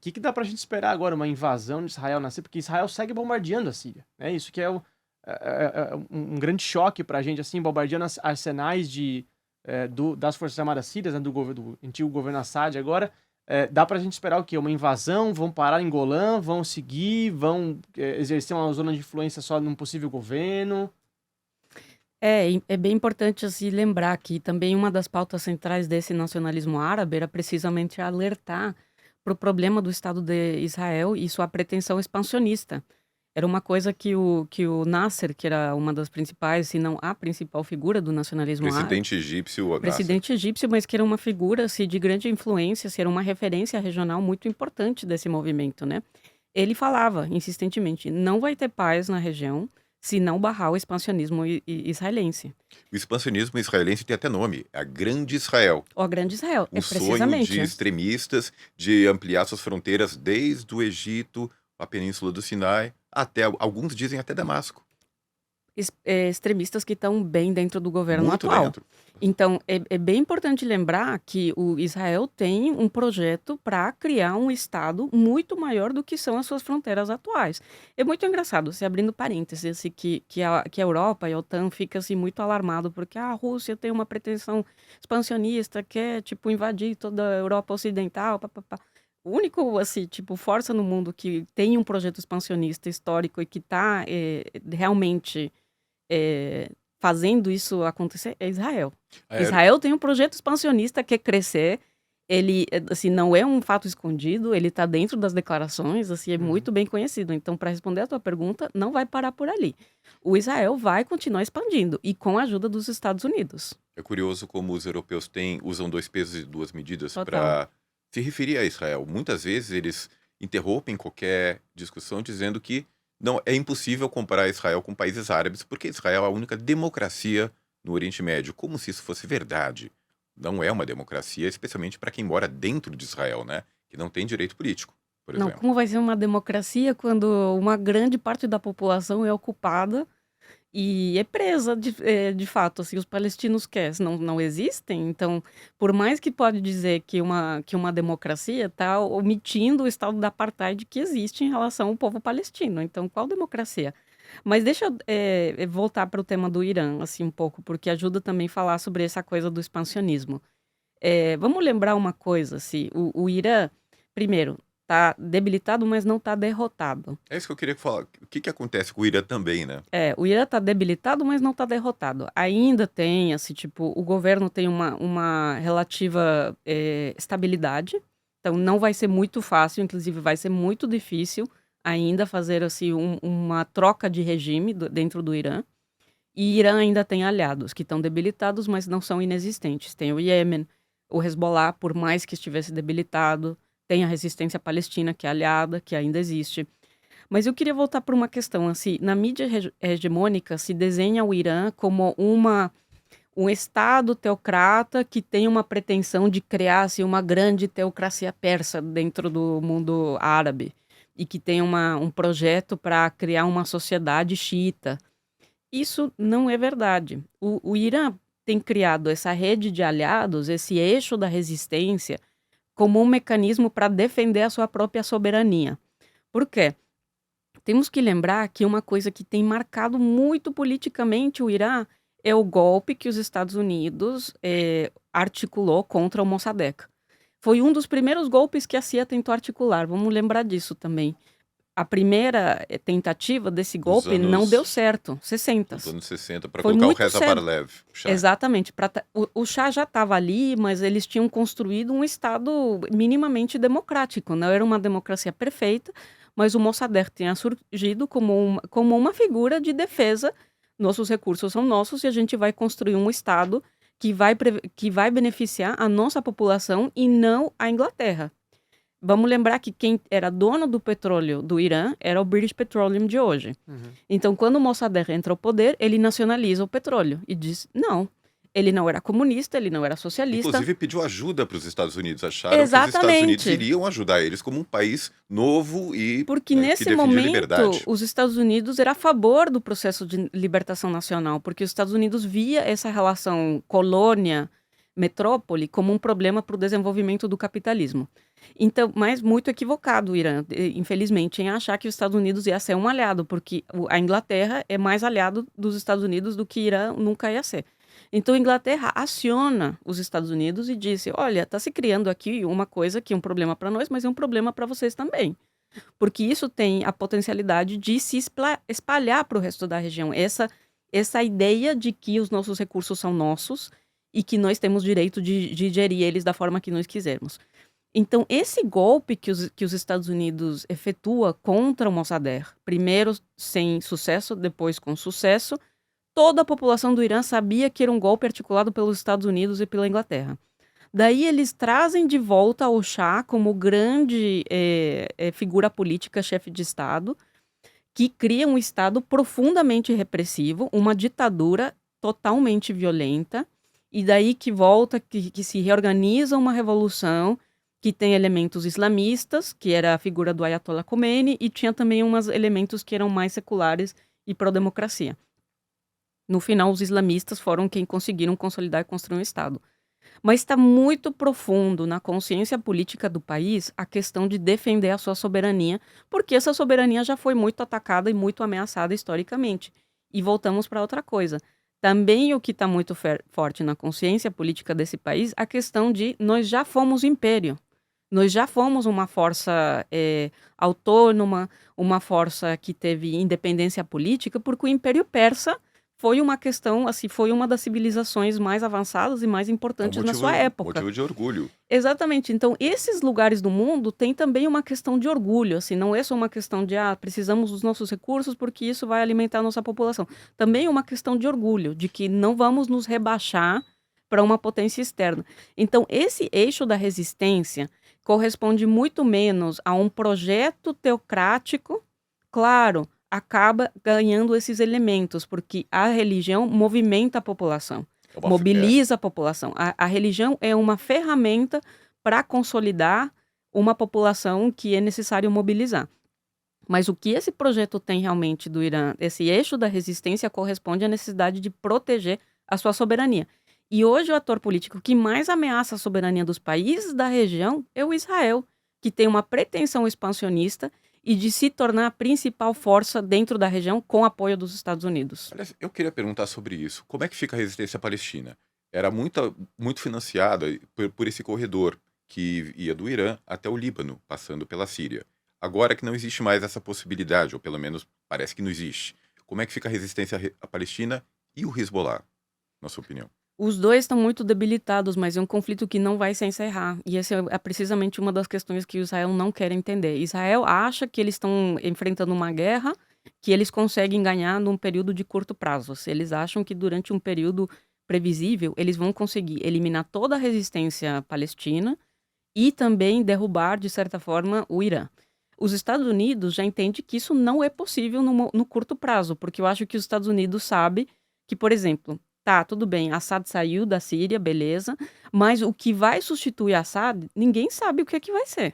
Que dá pra gente esperar agora? Uma invasão de Israel na Síria? Porque Israel segue bombardeando a Síria. Né? Isso que é um grande choque pra gente, assim, bombardeando arsenais das Forças Armadas Sírias, né, do antigo governo Assad agora. Dá pra gente esperar o quê? Uma invasão? Vão parar em Golã? Vão seguir? Vão exercer uma zona de influência só num possível governo? É bem importante assim, lembrar que também uma das pautas centrais desse nacionalismo árabe era precisamente alertar para o problema do Estado de Israel e sua pretensão expansionista. Era uma coisa que o Nasser, que era uma das principais, se não a principal figura do nacionalismo árabe, Presidente egípcio, Nasser. presidente egípcio, mas que era uma figura assim, de grande influência, assim, era uma referência regional muito importante desse movimento, né? Ele falava insistentemente, não vai ter paz na região se não barrar o expansionismo israelense. O expansionismo israelense tem até nome, a Grande Israel. O Grande Israel, Um sonho precisamente. de extremistas de ampliar suas fronteiras desde o Egito, a Península do Sinai, até alguns dizem até Damasco. Extremistas que estão bem dentro do governo Muito atual. dentro. Então, é bem importante lembrar que o Israel tem um projeto para criar um Estado muito maior do que são as suas fronteiras atuais. É muito engraçado, se abrindo parênteses, assim, que a Europa e a OTAN fica assim, muito alarmado porque a Rússia tem uma pretensão expansionista, quer tipo, invadir toda a Europa Ocidental, papapá. O único, assim, tipo, força no mundo que tem um projeto expansionista histórico e que está realmente é, fazendo isso acontecer é Israel. É, Israel tem um projeto expansionista que é crescer. Ele, assim, não é um fato escondido, ele está dentro das declarações, assim, é muito bem conhecido. Então, para responder a tua pergunta, não vai parar por ali. O Israel vai continuar expandindo, e com a ajuda dos Estados Unidos. é curioso como os europeus usam 2 pesos e 2 medidas Total. para se referir a Israel. Muitas vezes eles interrompem qualquer discussão dizendo que não é impossível comparar Israel com países árabes, porque Israel é a única democracia no Oriente Médio, como se isso fosse verdade. Não é uma democracia, especialmente para quem mora dentro de Israel, né? Que não tem direito político, por Não, exemplo. como vai ser uma democracia quando uma grande parte da população é ocupada e é presa de fato, assim, os palestinos querem, não existem, então, por mais que pode dizer que uma democracia está omitindo o estado da apartheid que existe em relação ao povo palestino, então qual democracia? Mas deixa eu voltar para o tema do Irã, assim, um pouco, porque ajuda também a falar sobre essa coisa do expansionismo. Vamos lembrar uma coisa, assim, o Irã, primeiro, está debilitado, mas não está derrotado. É isso que eu queria falar. O que acontece com o Irã também, né? O Irã está debilitado, mas não está derrotado. Ainda tem, assim, tipo, o governo tem uma relativa estabilidade, então não vai ser muito fácil, inclusive vai ser muito difícil ainda fazer, assim, uma troca de regime dentro do Irã. E Irã ainda tem aliados que estão debilitados, mas não são inexistentes. Tem o Iêmen, o Hezbollah, por mais que estivesse debilitado, tem a resistência palestina, que é aliada, que ainda existe. Mas eu queria voltar para uma questão, assim, na mídia hegemônica se desenha o Irã como um estado teocrata que tem uma pretensão de criar, assim, uma grande teocracia persa dentro do mundo árabe e que tem um projeto para criar uma sociedade xiita. Isso não é verdade. O Irã tem criado essa rede de aliados, esse eixo da resistência, como um mecanismo para defender a sua própria soberania. Por quê? Temos que lembrar que uma coisa que tem marcado muito politicamente o Irã é o golpe que os Estados Unidos articulou contra o Mossadegh. Foi um dos primeiros golpes que a CIA tentou articular, vamos lembrar disso também. A primeira tentativa desse golpe não deu certo, 60. Nos anos 60, para Foi colocar o muito Reza cedo. Pahlavi. o Shah. Exatamente. O Shah já estava ali, mas eles tinham construído um Estado minimamente democrático. Não era uma democracia perfeita, mas o Mossadegh tinha surgido como uma figura de defesa. Nossos recursos são nossos e a gente vai construir um Estado que vai beneficiar a nossa população e não a Inglaterra. Vamos lembrar que quem era dono do petróleo do Irã era o British Petroleum de hoje. Então, quando o Mossadegh entra ao poder, ele nacionaliza o petróleo e diz, não, ele não era comunista, ele não era socialista. Inclusive pediu ajuda para os Estados Unidos. Acharam que os Exatamente. Estados Unidos iriam ajudar eles como um país novo e Porque que nesse defendia a momento, liberdade. os Estados Unidos era a favor do processo de libertação nacional, porque os Estados Unidos via essa relação colônia-metrópole como um problema para o desenvolvimento do capitalismo. Então, mas muito equivocado o Irã, infelizmente, em achar que os Estados Unidos ia ser um aliado, porque a Inglaterra é mais aliado dos Estados Unidos do que Irã nunca ia ser. Então, a Inglaterra aciona os Estados Unidos e disse, olha, está se criando aqui uma coisa que é um problema para nós, mas é um problema para vocês também. Porque isso tem a potencialidade de se espalhar para o resto da região. Essa ideia de que os nossos recursos são nossos e que nós temos direito de gerir eles da forma que nós quisermos. Então, esse golpe que os Estados Unidos efetua contra o Mossadegh, primeiro sem sucesso, depois com sucesso, toda a população do Irã sabia que era um golpe articulado pelos Estados Unidos e pela Inglaterra. Daí eles trazem de volta o Shah como grande figura política, chefe de Estado, que cria um Estado profundamente repressivo, uma ditadura totalmente violenta, e daí que volta, que se reorganiza uma revolução, que tem elementos islamistas, que era a figura do Ayatollah Khomeini, e tinha também uns elementos que eram mais seculares e pró-democracia. No final, os islamistas foram quem conseguiram consolidar e construir um Estado. Mas está muito profundo na consciência política do país a questão de defender a sua soberania, porque essa soberania já foi muito atacada e muito ameaçada historicamente. E voltamos para outra coisa. Também o que está muito forte na consciência política desse país, a questão de nós já fomos império. Nós já fomos uma força autônoma, uma força que teve independência política, porque o Império Persa foi uma questão, assim, foi uma das civilizações mais avançadas e mais É um importantes na sua época. motivo de orgulho. Exatamente. Então, esses lugares do mundo têm também uma questão de orgulho, assim, não é só uma questão de, precisamos dos nossos recursos porque isso vai alimentar a nossa população. Também é uma questão de orgulho, de que não vamos nos rebaixar para uma potência externa. Então, esse eixo da resistência corresponde muito menos a um projeto teocrático, claro, acaba ganhando esses elementos, porque a religião movimenta a população. É uma, Mobiliza a população. A religião é uma ferramenta para consolidar uma população que é necessário mobilizar. Mas o que esse projeto tem realmente do Irã, esse eixo da resistência, corresponde à necessidade de proteger a sua soberania. E hoje o ator político que mais ameaça a soberania dos países da região é o Israel, que tem uma pretensão expansionista e de se tornar a principal força dentro da região com apoio dos Estados Unidos. Aliás, eu queria perguntar sobre isso. Como é que fica a resistência palestina? Era muito financiada por esse corredor que ia do Irã até o Líbano, passando pela Síria. Agora que não existe mais essa possibilidade, ou pelo menos parece que não existe. Como é que fica a resistência à Palestina e o Hezbollah, na sua opinião? Os dois estão muito debilitados, mas é um conflito que não vai se encerrar. E essa é precisamente uma das questões que Israel não quer entender. Israel acha que eles estão enfrentando uma guerra que eles conseguem ganhar num período de curto prazo. Eles acham que durante um período previsível, eles vão conseguir eliminar toda a resistência palestina e também derrubar, de certa forma, o Irã. Os Estados Unidos já entendem que isso não é possível no curto prazo, porque eu acho que os Estados Unidos sabem que, por exemplo, tá, tudo bem, Assad saiu da Síria, beleza, mas o que vai substituir Assad, ninguém sabe o que é que vai ser.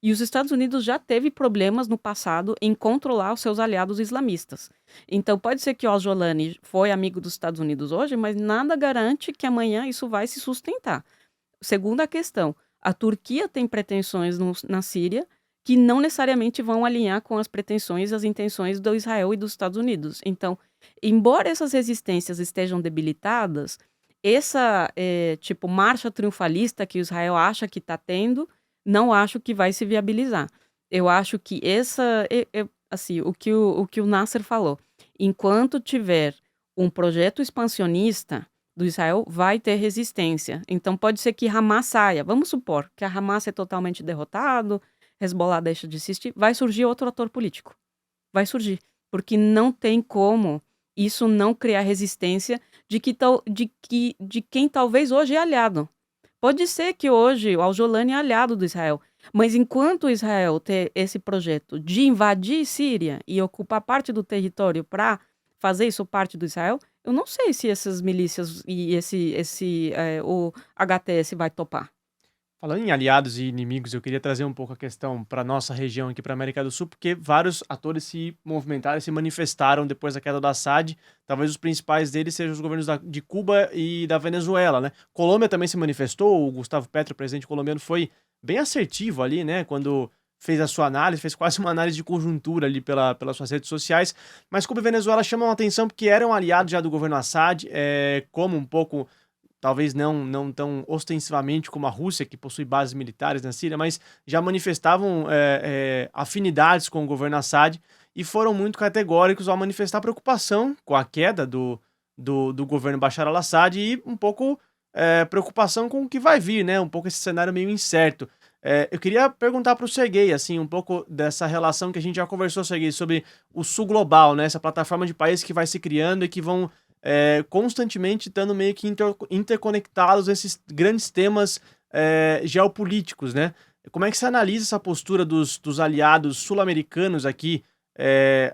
E os Estados Unidos já teve problemas no passado em controlar os seus aliados islamistas. Então, pode ser que o Al-Jolani foi amigo dos Estados Unidos hoje, mas nada garante que amanhã isso vai se sustentar. Segunda questão, a Turquia tem pretensões na Síria que não necessariamente vão alinhar com as pretensões e as intenções do Israel e dos Estados Unidos. Então, embora essas resistências estejam debilitadas, essa marcha triunfalista que Israel acha que está tendo, não acho que vai se viabilizar. Eu acho que assim, o que o Nasser falou, enquanto tiver um projeto expansionista do Israel, vai ter resistência. Então pode ser que Hamas saia. Vamos supor que a Hamas é totalmente derrotado, Hezbollah deixa de existir, vai surgir outro ator político. Vai surgir. Porque não tem como isso não criar resistência de quem talvez hoje é aliado. Pode ser que hoje o Al-Jolani é aliado do Israel, mas enquanto Israel ter esse projeto de invadir Síria e ocupar parte do território para fazer isso parte do Israel, eu não sei se essas milícias e o HTS vai topar. Falando em aliados e inimigos, eu queria trazer um pouco a questão para nossa região aqui, para a América do Sul, porque vários atores se movimentaram, se manifestaram depois da queda do Assad. Talvez os principais deles sejam os governos de Cuba e da Venezuela, né? Colômbia também se manifestou, o Gustavo Petro, presidente colombiano, foi bem assertivo ali, né? Quando fez a sua análise, fez quase uma análise de conjuntura ali pelas suas redes sociais. Mas Cuba e Venezuela chamam a atenção porque eram aliados já do governo Assad, como um pouco... Talvez não tão ostensivamente como a Rússia, que possui bases militares na Síria, mas já manifestavam afinidades com o governo Assad e foram muito categóricos ao manifestar preocupação com a queda do governo Bashar al-Assad e um pouco preocupação com o que vai vir, né? Um pouco esse cenário meio incerto. Eu queria perguntar para o Serguei, assim, um pouco dessa relação que a gente já conversou, Serguei, sobre o Sul Global, né? Essa plataforma de países que vai se criando e que vão constantemente estando meio que interconectados esses grandes temas geopolíticos, né? Como é que você analisa essa postura dos aliados sul-americanos aqui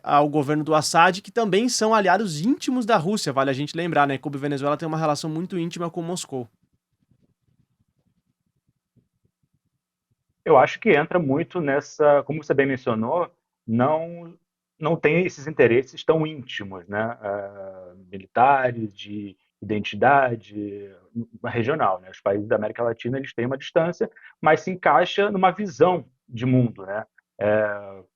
ao governo do Assad, que também são aliados íntimos da Rússia, vale a gente lembrar, né? Cuba e Venezuela têm uma relação muito íntima com Moscou. Eu acho que entra muito nessa, como você bem mencionou, não não tem esses interesses tão íntimos, né, militares, de identidade, regional, né. Os países da América Latina, eles têm uma distância, mas se encaixa numa visão de mundo, né.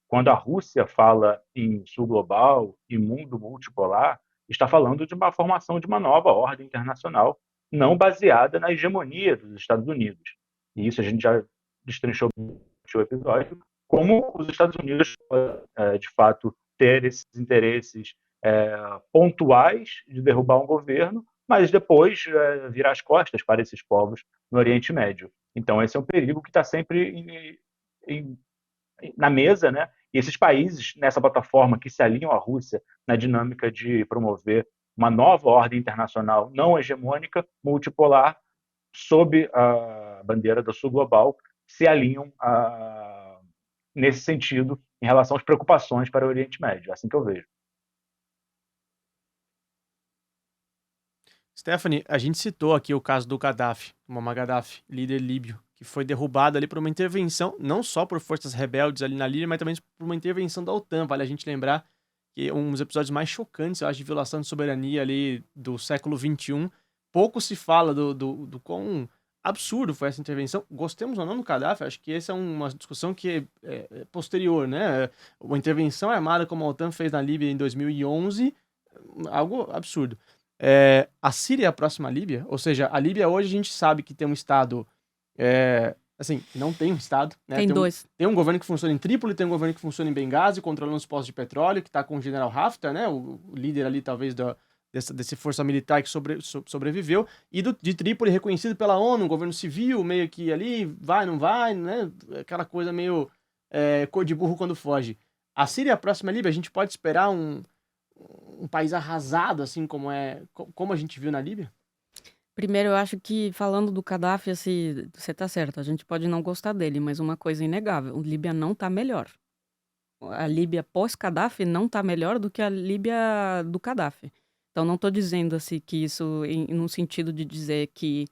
Quando a Rússia fala em sul global e mundo multipolar, está falando de uma formação de uma nova ordem internacional, não baseada na hegemonia dos Estados Unidos. E isso a gente já destrinchou o episódio, como os Estados Unidos, de fato, ter esses interesses pontuais de derrubar um governo, mas depois virar as costas para esses povos no Oriente Médio. Então, esse é um perigo que está sempre em, na mesa, né? E esses países nessa plataforma que se alinham à Rússia na dinâmica de promover uma nova ordem internacional não hegemônica, multipolar, sob a bandeira do Sul Global, se alinham nesse sentido em relação às preocupações para o Oriente Médio. É assim que eu vejo. Stephanie, a gente citou aqui o caso do Gaddafi, Muammar Gaddafi, líder líbio, que foi derrubado ali por uma intervenção, não só por forças rebeldes ali na Líbia, mas também por uma intervenção da OTAN. Vale a gente lembrar que um dos episódios mais chocantes, eu acho, de violação de soberania ali do século XXI. Pouco se fala do quão absurdo foi essa intervenção. Gostemos ou não do Gaddafi, acho que essa é uma discussão que é posterior, né? Uma intervenção armada como a OTAN fez na Líbia em 2011, algo absurdo. A Síria é a próxima Líbia? Ou seja, a Líbia hoje a gente sabe que tem um Estado. Assim, não tem um Estado, né? Tem dois. Tem um governo que funciona em Trípoli, tem um governo que funciona em Benghazi, controlando os postos de petróleo, que está com o general Haftar, né? O líder ali, talvez, desse força militar que sobreviveu. E de Trípoli, reconhecido pela ONU, um governo civil, meio que ali, vai, não vai, né? Aquela coisa meio cor de burro quando foge. A Síria é a próxima Líbia? A gente pode esperar um país arrasado, assim como a gente viu na Líbia? Primeiro, eu acho que falando do Gaddafi, assim, você tá certo, a gente pode não gostar dele, mas uma coisa inegável, a Líbia não tá melhor. A Líbia pós-Gaddafi não tá melhor do que a Líbia do Gaddafi. Então não tô dizendo assim que isso no sentido de dizer que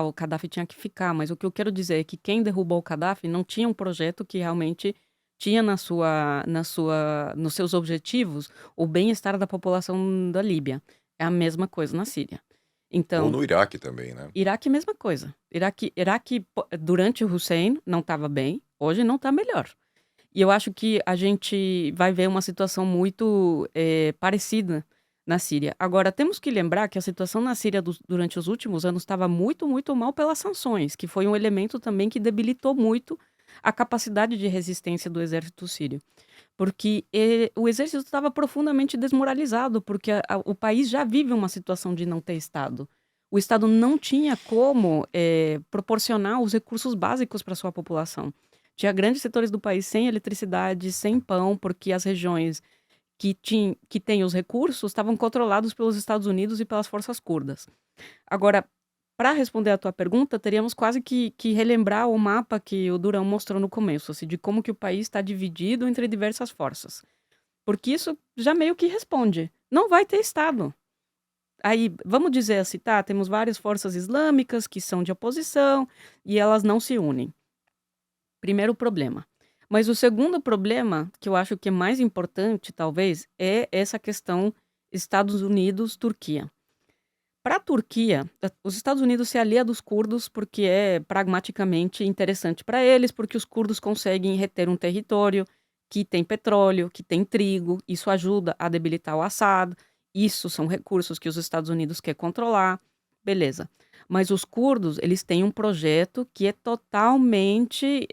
o Gaddafi tinha que ficar, mas o que eu quero dizer é que quem derrubou o Gaddafi não tinha um projeto que realmente tinha nos seus objetivos o bem-estar da população da Líbia. É a mesma coisa na Síria. Ou Então, no Iraque também, né? Iraque, mesma coisa. Iraque durante o Hussein não estava bem, hoje não está melhor. E eu acho que a gente vai ver uma situação muito parecida na Síria. Agora, temos que lembrar que a situação na Síria durante os últimos anos estava muito, muito mal pelas sanções, que foi um elemento também que debilitou muito a capacidade de resistência do exército sírio. Porque o exército estava profundamente desmoralizado, porque o país já vive uma situação de não ter Estado. O Estado não tinha como proporcionar os recursos básicos para sua população. Tinha grandes setores do país sem eletricidade, sem pão, porque as regiões que têm os recursos estavam controlados pelos Estados Unidos e pelas forças curdas. Agora, para responder à tua pergunta, teríamos quase que relembrar o mapa que o Durão mostrou no começo, assim, de como que o país está dividido entre diversas forças. Porque isso já meio que responde. Não vai ter Estado. Aí, vamos dizer assim, tá, temos várias forças islâmicas que são de oposição e elas não se unem. Primeiro problema. Mas o segundo problema, que eu acho que é mais importante, talvez, é essa questão Estados Unidos-Turquia. Para a Turquia, os Estados Unidos se alia dos curdos porque é pragmaticamente interessante para eles, porque os curdos conseguem reter um território que tem petróleo, que tem trigo, isso ajuda a debilitar o Assad, isso são recursos que os Estados Unidos quer controlar, beleza. Mas os curdos, eles têm um projeto que é totalmente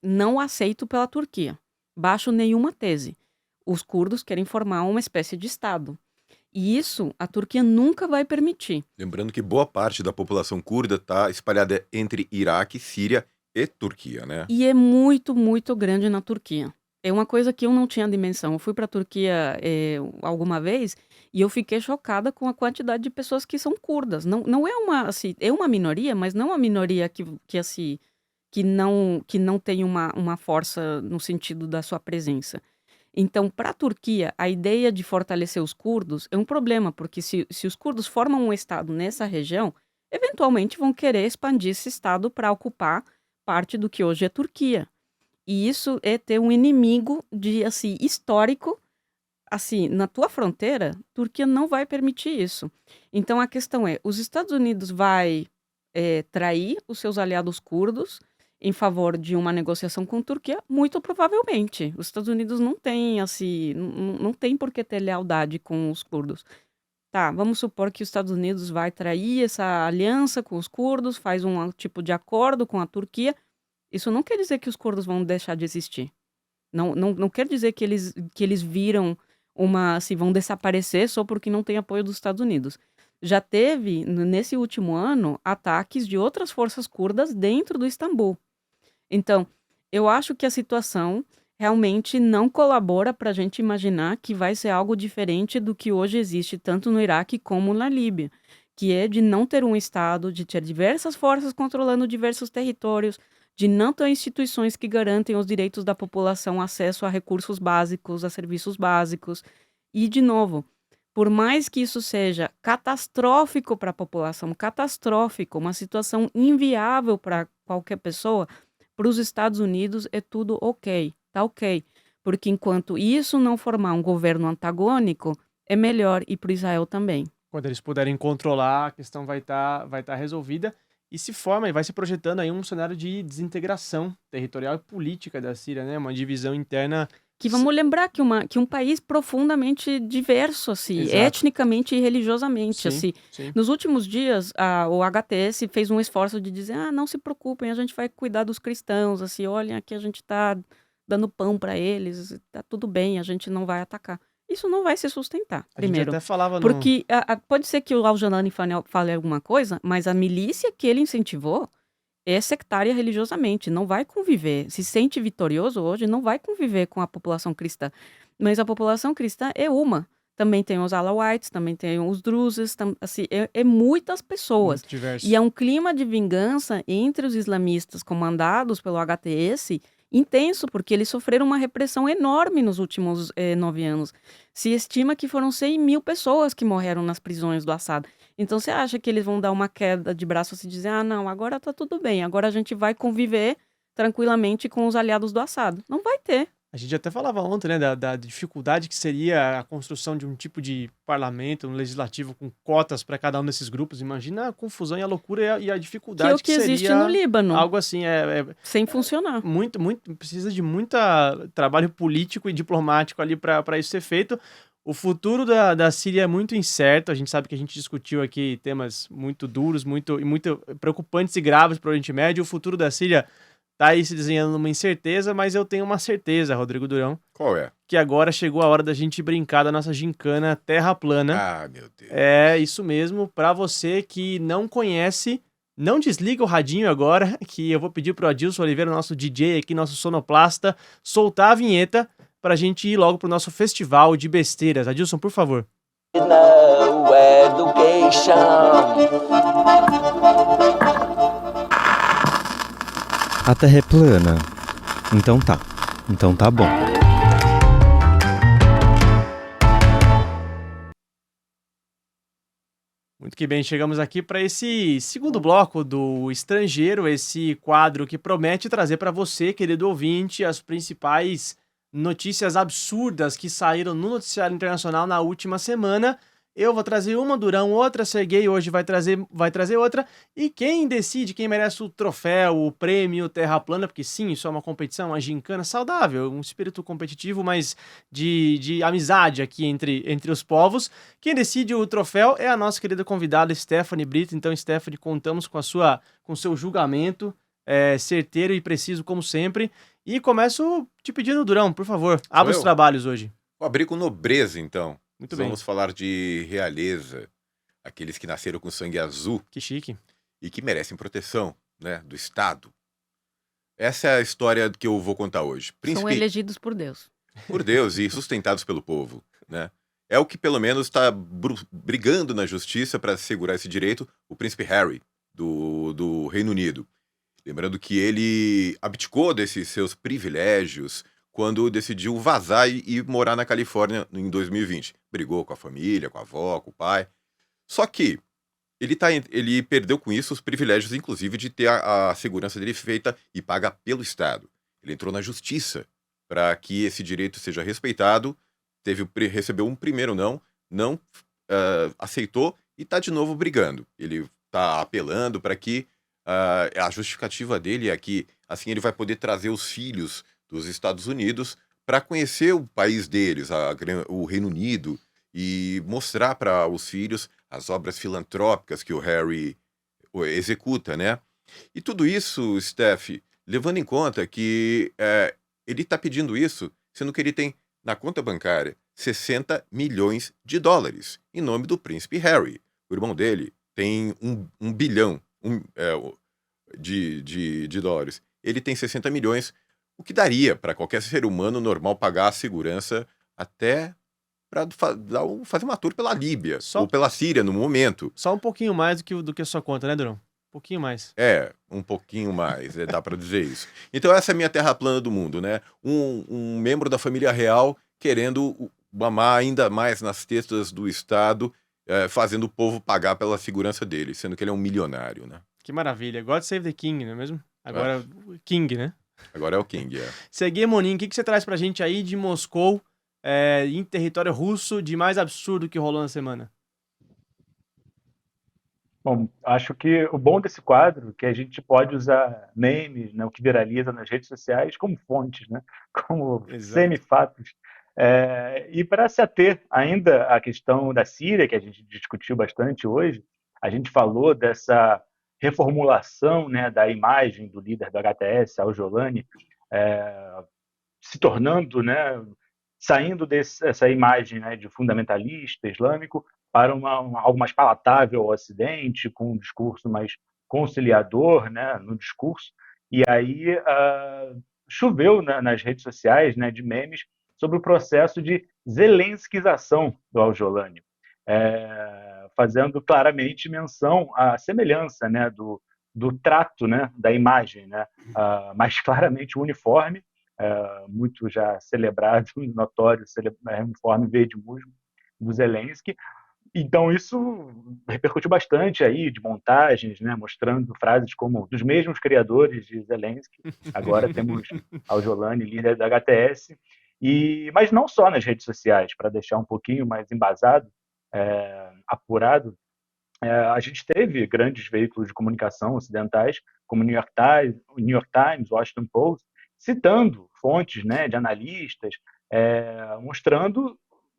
não aceito pela Turquia, baixo nenhuma tese. Os curdos querem formar uma espécie de Estado. E isso a Turquia nunca vai permitir. Lembrando que boa parte da população curda está espalhada entre Iraque, Síria e Turquia, né? E é muito, muito grande na Turquia. É uma coisa que eu não tinha dimensão. Eu fui para a Turquia alguma vez e eu fiquei chocada com a quantidade de pessoas que são curdas. Não é assim, é uma minoria, mas não uma minoria que não tem uma força no sentido da sua presença. Então, para a Turquia, a ideia de fortalecer os curdos é um problema, porque se os curdos formam um Estado nessa região, eventualmente vão querer expandir esse Estado para ocupar parte do que hoje é Turquia. E isso é ter um inimigo de, assim, histórico, assim, na tua fronteira, Turquia não vai permitir isso. Então a questão é, os Estados Unidos vai trair os seus aliados curdos em favor de uma negociação com Turquia? Muito provavelmente. Os Estados Unidos não têm, assim, não tem por que ter lealdade com os curdos. Tá, vamos supor que os Estados Unidos vai trair essa aliança com os curdos, faz um tipo de acordo com a Turquia. Isso não quer dizer que os curdos vão deixar de existir. Não quer dizer que eles viram assim, vão desaparecer só porque não tem apoio dos Estados Unidos. Já teve, nesse último ano, ataques de outras forças curdas dentro do Istambul. Então, eu acho que a situação realmente não colabora para a gente imaginar que vai ser algo diferente do que hoje existe tanto no Iraque como na Líbia, que é de não ter um Estado, de ter diversas forças controlando diversos territórios, de não ter instituições que garantem os direitos da população, acesso a recursos básicos, a serviços básicos. E, de novo, por mais que isso seja catastrófico para a população, catastrófico, uma situação inviável para qualquer pessoa, para os Estados Unidos é tudo ok, tá ok. Porque enquanto isso não formar um governo antagônico, é melhor, e para Israel também. Quando eles puderem controlar, a questão vai tá resolvida. E se forma e vai se projetando aí um cenário de desintegração territorial e política da Síria, né? Uma divisão interna. Que vamos lembrar que um país profundamente diverso, assim, Exato. etnicamente e religiosamente, Sim, assim. sim. Nos últimos dias, o HTS fez um esforço de dizer, não se preocupem, a gente vai cuidar dos cristãos, assim, olhem, aqui a gente tá dando pão para eles, tá tudo bem, a gente não vai atacar. Isso não vai se sustentar, A gente primeiro. até falava Porque pode ser que o Al-Jolani fale alguma coisa, mas a milícia que ele incentivou é sectária religiosamente, não vai conviver. Se sente vitorioso hoje, não vai conviver com a população cristã. Mas a população cristã é uma. Também tem os Alawites, também tem os Druses, assim, é muitas pessoas. muito diverso. E é um clima de vingança entre os islamistas comandados pelo HTS intenso, porque eles sofreram uma repressão enorme nos últimos 9 anos. Se estima que foram 100 mil pessoas que morreram nas prisões do Assad. Então você acha que eles vão dar uma queda de braço e dizer, não, agora tá tudo bem, agora a gente vai conviver tranquilamente com os aliados do Assad? Não vai ter. A gente até falava ontem, né, da dificuldade que seria a construção de um tipo de parlamento, um legislativo com cotas para cada um desses grupos. Imagina a confusão e a loucura e a dificuldade Que é o que existe seria no Líbano. algo assim, sem funcionar. muito, precisa de muito trabalho político e diplomático ali para isso ser feito. O futuro da Síria é muito incerto. A gente sabe que a gente discutiu aqui temas muito duros, muito preocupantes e graves para o Oriente Médio. O futuro da Síria tá aí se desenhando uma incerteza, mas eu tenho uma certeza, Rodrigo Durão. Qual é? Que agora chegou a hora da gente brincar da nossa gincana Terra Plana. Ah, meu Deus. É isso mesmo. Para você que não conhece, não desliga o radinho agora, que eu vou pedir pro Adilson Oliveira, nosso DJ aqui, nosso sonoplasta, soltar a vinheta pra gente ir logo pro nosso festival de besteiras. Adilson, por favor. No education. A Terra é plana. Então tá bom. Muito que bem, chegamos aqui para esse segundo bloco do Estrangeiro, esse quadro que promete trazer para você, querido ouvinte, as principais notícias absurdas que saíram no noticiário internacional na última semana. Eu vou trazer uma, Durão, outra, Serguei hoje vai trazer outra. E quem decide, quem merece o troféu, o prêmio Terra Plana, porque sim, isso é uma competição, uma gincana saudável, um espírito competitivo, mas de amizade aqui entre os povos. Quem decide o troféu é a nossa querida convidada Stephanie Brito. Então, Stephanie, contamos com o seu julgamento certeiro e preciso, como sempre. E começo te pedindo, Durão, por favor, abra os trabalhos hoje. Vou abrir com nobreza, então. Muito bem. Vamos falar de realeza, aqueles que nasceram com sangue azul. Que chique. E que merecem proteção, né, do Estado. Essa é a história que eu vou contar hoje. São elegidos por Deus. Por Deus e sustentados pelo povo, né? É o que pelo menos está brigando na justiça para segurar esse direito, o príncipe Harry, do Reino Unido. Lembrando que ele abdicou desses seus privilégios quando decidiu vazar e morar na Califórnia em 2020. Brigou com a família, com a avó, com o pai. Só que ele perdeu com isso os privilégios, inclusive, de ter a segurança dele feita e paga pelo Estado. Ele entrou na justiça para que esse direito seja respeitado, recebeu um primeiro não aceitou e está de novo brigando. Ele está apelando para que a justificativa dele é que assim ele vai poder trazer os filhos dos Estados Unidos para conhecer o país deles, o Reino Unido, e mostrar para os filhos as obras filantrópicas que o Harry executa, né? E tudo isso, Steph, levando em conta que ele está pedindo isso, sendo que ele tem na conta bancária 60 milhões de dólares, em nome do príncipe Harry. O irmão dele tem um bilhão de dólares. Ele tem 60 milhões, o que daria para qualquer ser humano normal pagar a segurança até para fazer uma tour pela Líbia ou pela Síria no momento. Só um pouquinho mais do que a sua conta, né, Durão? Um pouquinho mais. Um pouquinho mais, dá para dizer isso. Então essa é a minha terra plana do mundo, né? Um membro da família real querendo mamar ainda mais nas testas do Estado, fazendo o povo pagar pela segurança dele, sendo que ele é um milionário, né? Que maravilha. God Save the King, não é mesmo? Agora King, né? Agora é o King, Sergei Monin, o que você traz pra gente aí de Moscou, em território russo, de mais absurdo que rolou na semana? Bom, acho que o bom desse quadro é que a gente pode usar memes, né, o que viraliza nas redes sociais, como fontes, né, como semifatos. E para se ater ainda à questão da Síria, que a gente discutiu bastante hoje, a gente falou dessa reformulação, né, da imagem do líder do HTS, Al-Jolani, se tornando, né, saindo dessa imagem, né, de fundamentalista islâmico para algo mais palatável ao Ocidente, com um discurso mais conciliador, né, no discurso. E aí choveu, né, nas redes sociais, né, de memes sobre o processo de zelenskização do Al-Jolani, fazendo claramente menção à semelhança, né, do trato, né, da imagem, né, mais claramente o uniforme, muito já celebrado, notório, uniforme verde musgo do Zelensky. Então isso repercutiu bastante aí, de montagens, né, mostrando frases como dos mesmos criadores de Zelensky. Agora temos Al-Jolani, líder da HTS, mas não só nas redes sociais, para deixar um pouquinho mais embasado, apurado. A gente teve grandes veículos de comunicação ocidentais, como o New York Times, Washington Post, citando fontes, né, de analistas,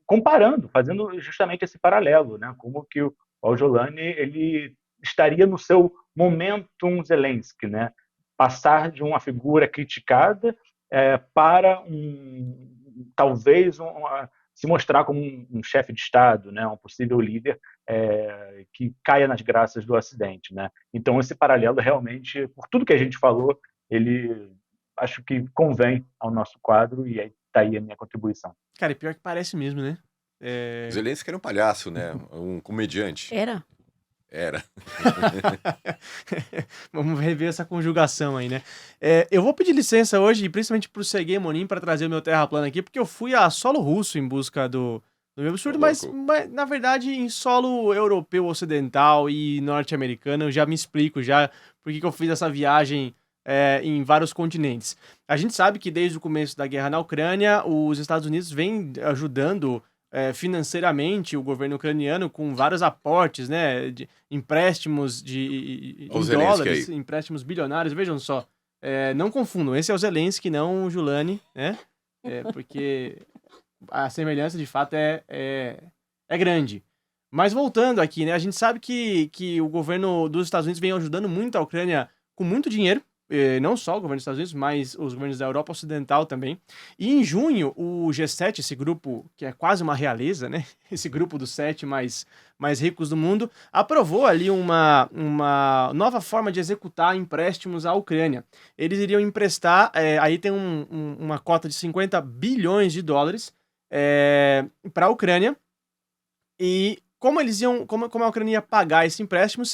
comparando, fazendo justamente esse paralelo, né, como que o Al-Jolani ele estaria no seu momentum Zelensky, né, passar de uma figura criticada para talvez se mostrar como um chefe de Estado, né, um possível líder que caia nas graças do Ocidente, né? Então esse paralelo realmente, por tudo que a gente falou, ele acho que convém ao nosso quadro e aí tá aí a minha contribuição. Cara, e pior que parece mesmo, né? Zelensky era um palhaço, né? Um comediante. Era. Vamos rever essa conjugação aí, né? Eu vou pedir licença hoje, principalmente pro Sergei Monin, para trazer o meu terra plana aqui, porque eu fui a solo russo em busca do meu absurdo, mas na verdade em solo europeu, ocidental e norte-americano. Eu já me explico já por que eu fiz essa viagem em vários continentes. A gente sabe que desde o começo da guerra na Ucrânia, os Estados Unidos vêm ajudando financeiramente o governo ucraniano com vários aportes, né, de empréstimos em dólares, empréstimos bilionários. Vejam só, não confundam, esse é o Zelensky, não o Julani, né, porque a semelhança de fato é grande. Mas voltando aqui, né, a gente sabe que o governo dos Estados Unidos vem ajudando muito a Ucrânia com muito dinheiro. Não só o governo dos Estados Unidos, mas os governos da Europa Ocidental também. E em junho, o G7, esse grupo que é quase uma realeza, né? Esse grupo dos 7 mais ricos do mundo, aprovou ali uma nova forma de executar empréstimos à Ucrânia. Eles iriam emprestar, aí tem uma cota de 50 bilhões de dólares para a Ucrânia. E como a Ucrânia ia pagar esse empréstimo,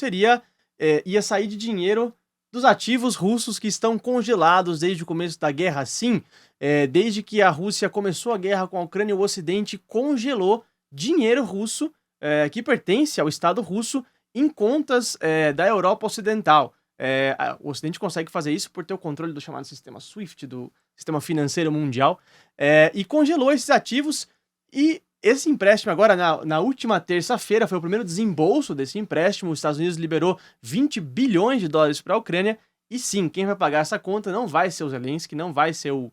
ia sair de dinheiro dos ativos russos que estão congelados desde o começo da guerra. Sim, desde que a Rússia começou a guerra com a Ucrânia, o Ocidente congelou dinheiro russo que pertence ao Estado russo em contas da Europa Ocidental. O Ocidente consegue fazer isso por ter o controle do chamado sistema SWIFT, do sistema financeiro mundial, e congelou esses ativos. E esse empréstimo agora, na última terça-feira, foi o primeiro desembolso desse empréstimo. Os Estados Unidos liberou 20 bilhões de dólares para a Ucrânia. E sim, quem vai pagar essa conta não vai ser o Zelensky, não vai ser o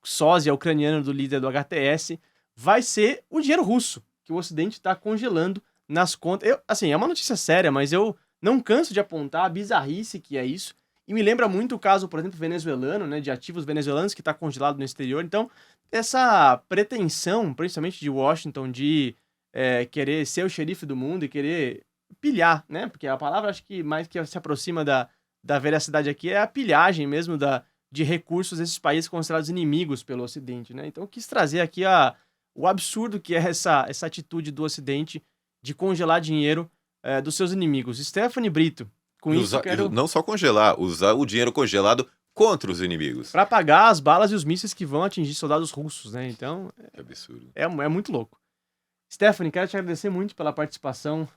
sósia ucraniano do líder do HTS, vai ser o dinheiro russo, que o Ocidente está congelando nas contas. É uma notícia séria, mas eu não canso de apontar a bizarrice que é isso. E me lembra muito o caso, por exemplo, venezuelano, né, de ativos venezuelanos que está congelado no exterior. Então, essa pretensão, principalmente de Washington, de querer ser o xerife do mundo e querer pilhar, né? Porque a palavra, acho que mais que se aproxima da veracidade aqui é a pilhagem mesmo de recursos desses países considerados inimigos pelo Ocidente, né? Então, eu quis trazer aqui o absurdo que é essa atitude do Ocidente de congelar dinheiro dos seus inimigos. Stephanie Brito, com isso eu quero... Não só congelar, usar o dinheiro congelado contra os inimigos. Para pagar as balas e os mísseis que vão atingir soldados russos, né? Então, Que absurdo. é muito louco. Stephanie, quero te agradecer muito pela participação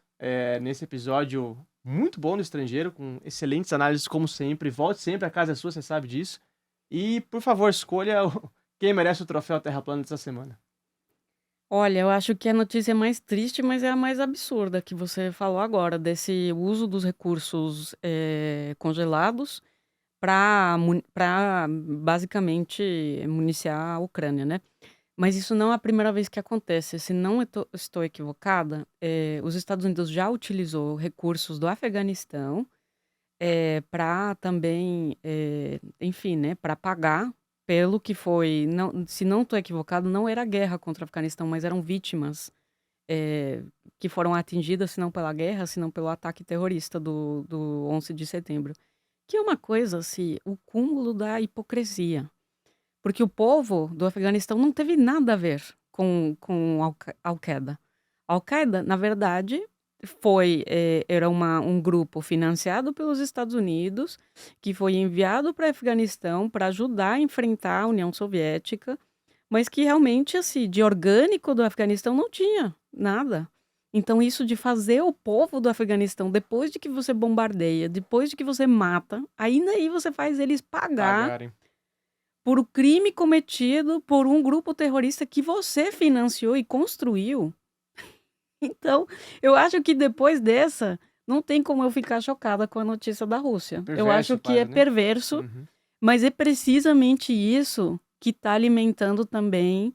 nesse episódio muito bom no Estrangeiro, com excelentes análises, como sempre. Volte sempre, a casa é sua, você sabe disso. E, por favor, escolha quem merece o troféu Terra Plana dessa semana. Olha, eu acho que a notícia mais triste, mas é a mais absurda que você falou agora, desse uso dos recursos congelados para basicamente municiar a Ucrânia, né? Mas isso não é a primeira vez que acontece. Se não estou equivocada, os Estados Unidos já utilizou recursos do Afeganistão para também, enfim, né, para pagar pelo que foi. Não, se não estou equivocado, não era guerra contra o Afeganistão, mas eram vítimas que foram atingidas, se não pela guerra, se não pelo ataque terrorista do 11 de setembro. Que é uma coisa, assim, o cúmulo da hipocrisia. Porque o povo do Afeganistão não teve nada a ver com Al-Qaeda. Al-Qaeda, na verdade, era um grupo financiado pelos Estados Unidos que foi enviado para o Afeganistão para ajudar a enfrentar a União Soviética, mas que realmente, assim, de orgânico do Afeganistão não tinha nada. Então, isso de fazer o povo do Afeganistão, depois de que você bombardeia, depois de que você mata, ainda aí você faz eles pagarem por o crime cometido por um grupo terrorista que você financiou e construiu. Então, eu acho que depois dessa, não tem como eu ficar chocada com a notícia da Rússia. Eu Perverso, acho que quase, é né? perverso, Uhum. mas é precisamente isso que está alimentando também,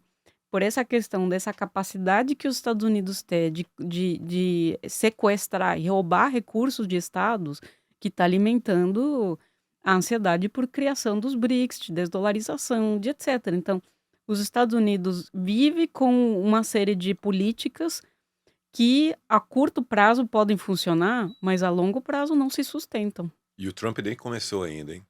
por essa questão dessa capacidade que os Estados Unidos têm de sequestrar e roubar recursos de estados, que está alimentando a ansiedade por criação dos BRICS, de desdolarização, de etc. Então, os Estados Unidos vivem com uma série de políticas que a curto prazo podem funcionar, mas a longo prazo não se sustentam. E o Trump nem começou ainda, hein?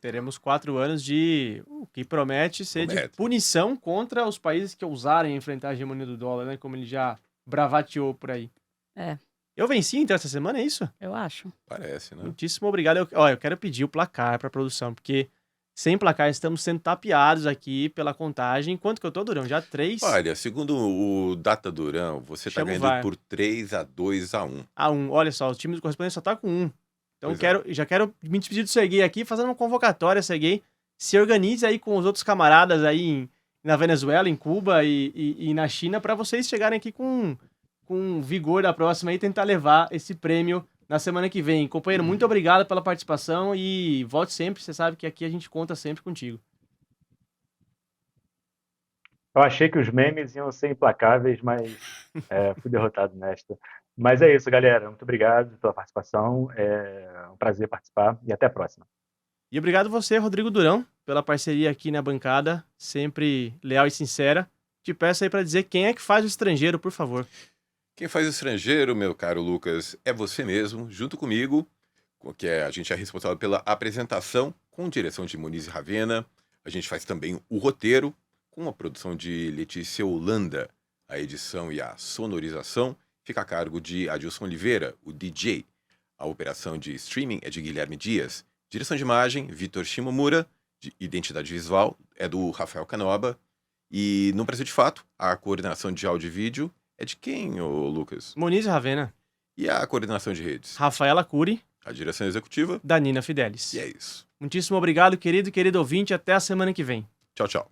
Teremos 4 anos de o que promete ser de Promete. punição contra os países que ousarem enfrentar a hegemonia do dólar, né? Como ele já bravateou por aí. É, Eu venci, então, essa semana, é isso? eu acho. Parece, né? Muitíssimo obrigado. Eu quero pedir o placar para a produção, porque sem placar estamos sendo tapeados aqui pela contagem. Quanto que eu tô, Durão? Já 3 Olha, segundo o Data Durão, você tá Chama o ganhando VAR. por 3-2-1. a 1. Olha só, o time do correspondente só tá com 1. Então Pois é. já quero me despedir do Serguei aqui, fazendo uma convocatória, Serguei. Se organize aí com os outros camaradas aí na Venezuela, em Cuba e na China, para vocês chegarem aqui com vigor da próxima e tentar levar esse prêmio na semana que vem. Companheiro, muito obrigado pela participação e volte sempre. Você sabe que aqui a gente conta sempre contigo. Eu achei que os memes iam ser implacáveis, mas fui derrotado nesta. Mas é isso, galera. Muito obrigado pela participação. É um prazer participar e até a próxima. E obrigado você, Rodrigo Durão, pela parceria aqui na bancada, sempre leal e sincera. Te peço aí para dizer quem é que faz o Estrangeiro, por favor. Quem faz o Estrangeiro, meu caro Lucas, é você mesmo, junto comigo, que a gente é responsável pela apresentação, com direção de Muniz e Ravena. A gente faz também o roteiro, com a produção de Letícia Holanda. A edição e a sonorização fica a cargo de Adilson Oliveira, o DJ. A operação de streaming é de Guilherme Dias. Direção de imagem, Vitor Shimomura. De identidade visual é do Rafael Canoba. E no Brasil de Fato, a coordenação de áudio e vídeo é de quem, ô Lucas? Muniz e Ravena. E a coordenação de redes? Rafaela Cury, A direção executiva? da Nina Fidelis. E é isso. Muitíssimo obrigado, querido ouvinte. Até a semana que vem. Tchau, tchau.